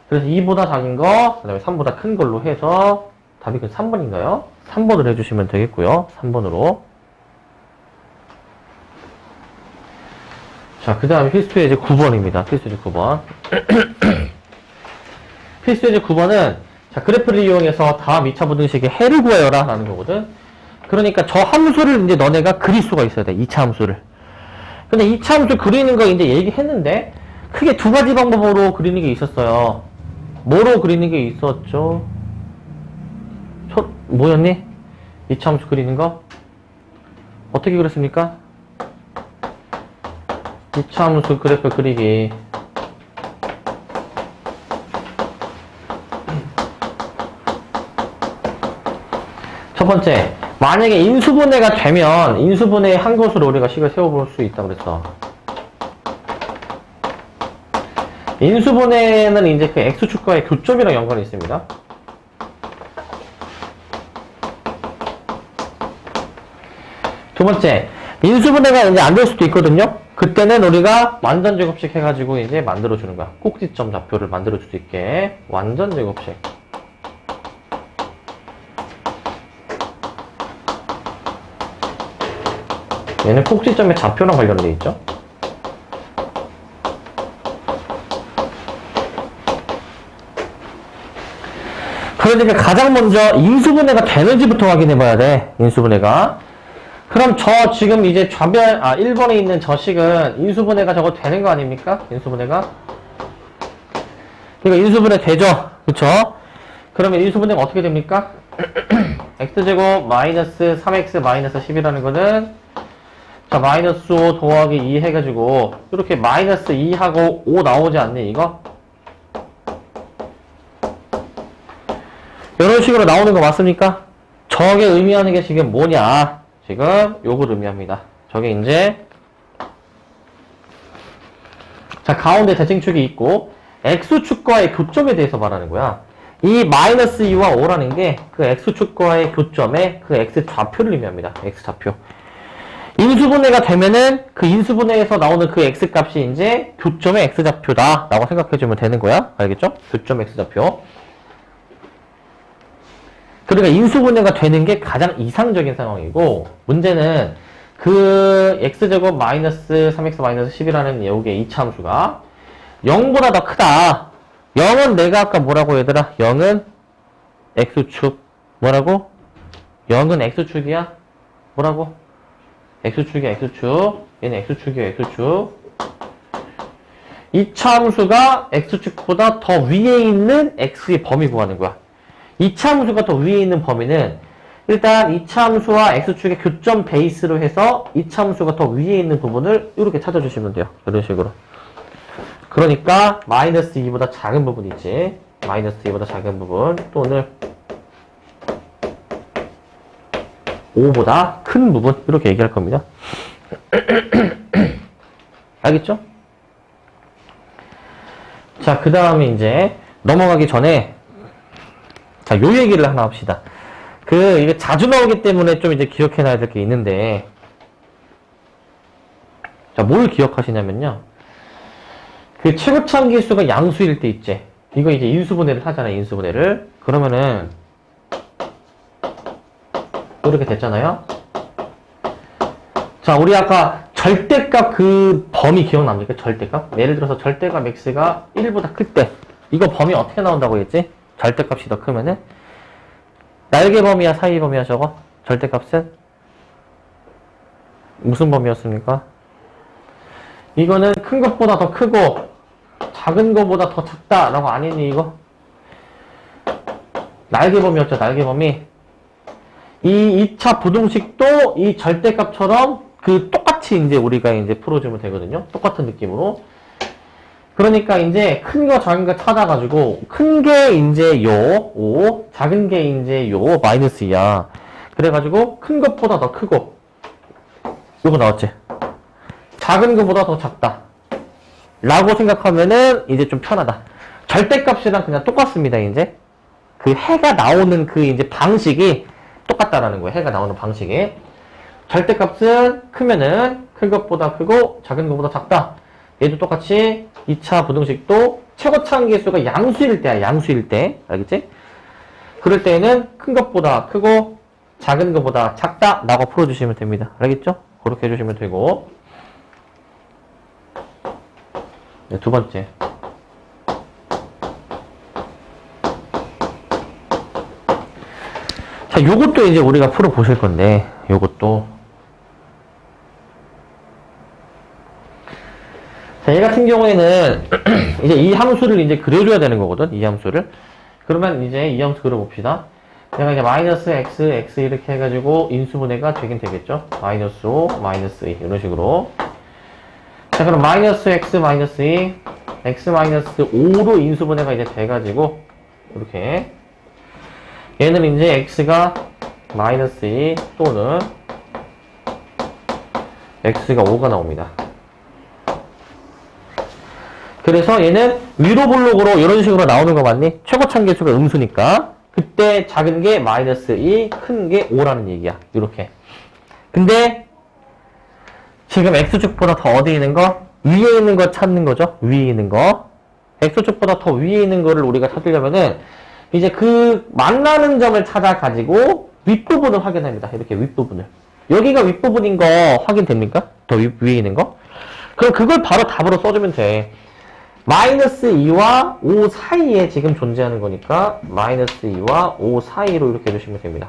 그래서 2보다 작은 거, 그 다음에 3보다 큰 걸로 해서 답이 그 3번인가요? 3번을 해주시면 되겠고요. 3번으로. 자, 그 다음에 필수 예제 9번입니다. 필수 예제 9번. 필수 예제 9번은 자, 그래프를 이용해서 다음 2차 부등식의 해를 구하여라 라는 거거든. 그러니까 저 함수를 이제 너네가 그릴 수가 있어야 돼. 2차 함수를. 근데 2차 함수 그리는 거 이제 얘기했는데 크게 두 가지 방법으로 그리는 게 있었어요. 뭐로 그리는 게 있었죠? 뭐였니? 2차 함수 그리는 거? 어떻게 그렸습니까? 2차 함수 그래프 그리기. 첫 번째, 만약에 인수분해가 되면 인수분해 한 것으로 우리가 식을 세워볼 수 있다 그랬어. 인수분해는 이제 그 x축과의 교점이랑 연관이 있습니다. 두 번째, 인수분해가 이제 안 될 수도 있거든요. 그때는 우리가 완전 제곱식 해가지고 이제 만들어주는 거야. 꼭지점 좌표를 만들어줄 수 있게. 완전 제곱식. 얘는 꼭지점의 좌표랑 관련되어 있죠. 그러니까 가장 먼저 인수분해가 되는지부터 확인해 봐야 돼. 인수분해가. 그럼 저 지금 이제 1번에 있는 저 식은 인수분해가 저거 되는 거 아닙니까? 인수분해가. 그러니까 인수분해 되죠. 그쵸? 그러면 인수분해가 어떻게 됩니까? x제곱 마이너스 3x 마이너스 10이라는 거는 자, 마이너스 5 더하기 2 해가지고 이렇게 마이너스 2하고 5 나오지 않니 이거? 이런 식으로 나오는 거 맞습니까? 저게 의미하는 게 지금 뭐냐? 지금 요걸 의미합니다. 저게 이제 자, 가운데 대칭축이 있고 x축과의 교점에 대해서 말하는 거야. 이 마이너스 2와 5라는 게 그 x축과의 교점에 그 x좌표를 의미합니다. x좌표. 인수분해가 되면은 그 인수분해에서 나오는 그 x값이 이제 교점의 x좌표다 라고 생각해주면 되는 거야. 알겠죠? 교점 x좌표. 그러니까 인수분해가 되는 게 가장 이상적인 상황이고, 문제는 그 x제곱 마이너스 3x 마이너스 10이라는 여기에 2차 함수가 0보다 더 크다. 0은 내가 아까 뭐라고 얘들아? 0은 x축. 뭐라고? 0은 x축이야? 뭐라고? x축이야, x축. 얘는 x축이야, x축. 2차 함수가 x축보다 더 위에 있는 x의 범위 구하는 거야. 2차 함수가 더 위에 있는 범위는 일단 2차 함수와 x축의 교점 베이스로 해서 2차 함수가 더 위에 있는 부분을 이렇게 찾아주시면 돼요. 이런 식으로. 그러니까 마이너스 2보다 작은 부분이 있지. 마이너스 2보다 작은 부분 또는 5보다 큰 부분 이렇게 얘기할 겁니다. 알겠죠? 자, 그 다음에 이제 넘어가기 전에 자, 요 얘기를 하나 합시다. 이게 자주 나오기 때문에 좀 이제 기억해놔야 될 게 있는데, 자, 뭘 기억하시냐면요. 그 최고참 기수가 양수일 때 있지. 이거 이제 인수분해를 하잖아요, 인수분해를. 그러면은, 이렇게 됐잖아요. 자, 우리 아까 절대값 그 범위 기억납니까? 절대값? 예를 들어서 절대값 x가 1보다 클 때, 이거 범위 어떻게 나온다고 했지? 절대값이 더 크면은 날개 범위야 사이 범위야 저거? 절대값은? 무슨 범위였습니까? 이거는 큰 것보다 더 크고 작은 것보다 더 작다 라고 안 했니 이거? 날개 범위였죠. 날개 범위. 이 2차 부등식도 이 절대값처럼 그 똑같이 이제 우리가 이제 풀어주면 되거든요. 똑같은 느낌으로. 그러니까 이제 큰 거 작은 거 찾아가지고 큰 게 이제 요 5, 작은 게 이제 요 마이너스 2야. 그래가지고 큰 것보다 더 크고 요거 나왔지? 작은 것보다 더 작다 라고 생각하면은 이제 좀 편하다. 절대값이랑 그냥 똑같습니다. 이제 그 해가 나오는 그 이제 방식이 똑같다라는 거예요. 해가 나오는 방식이. 절대값은 크면은 큰 것보다 크고 작은 것보다 작다. 얘도 똑같이 2차 부등식도 최고차항 계수가 양수일 때야. 양수일 때. 알겠지? 그럴 때에는 큰 것보다 크고 작은 것보다 작다 라고 풀어주시면 됩니다. 알겠죠? 그렇게 해주시면 되고. 네, 두 번째. 자, 요것도 이제 우리가 풀어보실 건데, 요것도. 자, 얘 같은 경우에는, 이제 이 함수를 이제 그려줘야 되는 거거든, 이 함수를. 그러면 이제 이 함수 그려봅시다. 내가 이제 마이너스 x, x 이렇게 해가지고 인수분해가 되긴 되겠죠? 마이너스 5, 마이너스 2, 이런 식으로. 자, 그럼 마이너스 x, 마이너스 2, x 마이너스 5로 인수분해가 이제 돼가지고, 이렇게. 얘는 이제 x가 마이너스 2 또는 x가 5가 나옵니다. 그래서 얘는 위로 볼록으로 이런 식으로 나오는 거 맞니? 최고참계수가 음수니까 그때 작은 게 마이너스 2, 큰 게 5라는 얘기야. 이렇게. 근데 지금 x축보다 더 어디에 있는 거? 위에 있는 거 찾는 거죠. 위에 있는 거. x축보다 더 위에 있는 거를 우리가 찾으려면은 이제 그 만나는 점을 찾아가지고 윗부분을 확인합니다. 이렇게 윗부분을. 여기가 윗부분인 거 확인됩니까? 더 위에 있는 거? 그럼 그걸 바로 답으로 써주면 돼. 마이너스 2와 5 사이에 지금 존재하는 거니까 마이너스 2와 5 사이로 이렇게 해주시면 됩니다.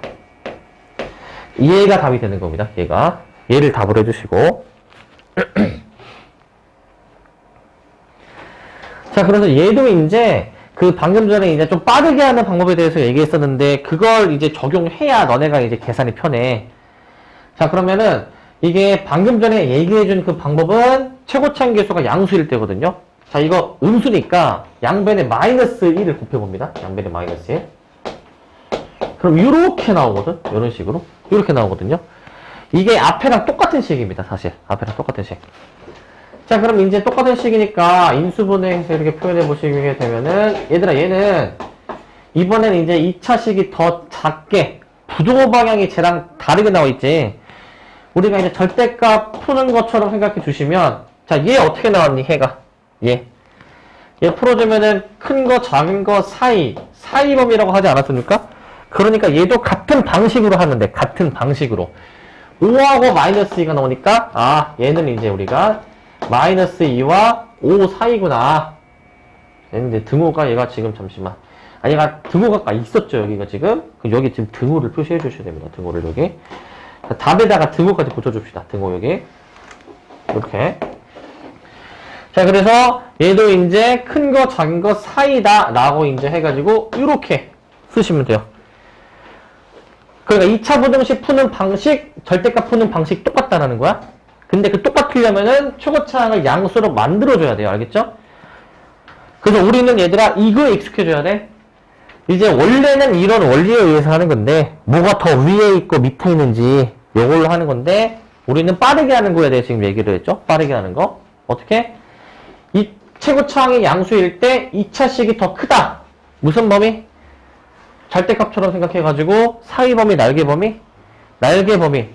얘가 답이 되는 겁니다. 얘가. 얘를 답으로 해주시고 자, 그래서 얘도 이제 그 방금 전에 이제 좀 빠르게 하는 방법에 대해서 얘기했었는데 그걸 이제 적용해야 너네가 이제 계산이 편해. 자, 그러면은 이게 방금 전에 얘기해준 그 방법은 최고차항계수가 양수일 때거든요. 자, 이거 음수니까 양변에 마이너스 1을 곱해봅니다. 양변에 마이너스 1. 그럼 이렇게 나오거든. 이런 식으로. 이렇게 나오거든요. 이게 앞에랑 똑같은 식입니다. 사실. 앞에랑 똑같은 식. 자, 그럼 이제 똑같은 식이니까 인수분해해서 이렇게 표현해 보시게 되면은 얘들아, 얘는 이번엔 이제 2차식이 더 작게 부등호 방향이 쟤랑 다르게 나와 있지. 우리가 이제 절대값 푸는 것처럼 생각해 주시면, 자, 얘 어떻게 나왔니? 얘가. 얘 풀어주면은 큰 거, 작은 거 사이 범위라고 하지 않았습니까? 그러니까 얘도 같은 방식으로 하는데, 같은 방식으로. 5하고 마이너스 2가 나오니까, 아, 얘는 이제 우리가 마이너스 2와 5 사이구나. 얘는 이제 등호가 얘가 지금 잠시만. 아, 얘가 등호가 있었죠, 여기가 지금. 여기 지금 등호를 표시해 주셔야 됩니다. 등호를 여기. 답에다가 등호까지 붙여줍시다. 등호 여기. 이렇게. 자, 그래서 얘도 이제 큰 거, 작은 거 사이다. 라고 이제 해가지고, 이렇게 쓰시면 돼요. 그러니까 2차 부등식 푸는 방식, 절대값 푸는 방식 똑같다라는 거야. 근데 그 똑같으려면은 최고차항을 양수로 만들어줘야 돼요. 알겠죠? 그래서 우리는 얘들아, 이거에 익숙해져야 돼. 이제 원래는 이런 원리에 의해서 하는 건데, 뭐가 더 위에 있고 밑에 있는지, 요걸로 하는 건데, 우리는 빠르게 하는 거에 대해 지금 얘기를 했죠? 빠르게 하는 거. 어떻게? 이 최고차항이 양수일 때 2차식이 더 크다. 무슨 범위? 절대값처럼 생각해가지고 사이 범위, 날개 범위? 날개 범위.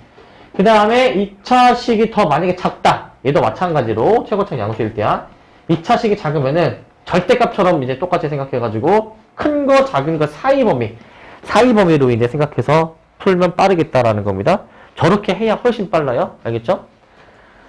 그 다음에 2차식이 더 만약에 작다. 얘도 마찬가지로 최고차항 양수일 때야. 2차식이 작으면은 절대값처럼 이제 똑같이 생각해가지고 큰 거, 작은 거 사이 범위. 사이 범위로 이제 생각해서 풀면 빠르겠다라는 겁니다. 저렇게 해야 훨씬 빨라요. 알겠죠?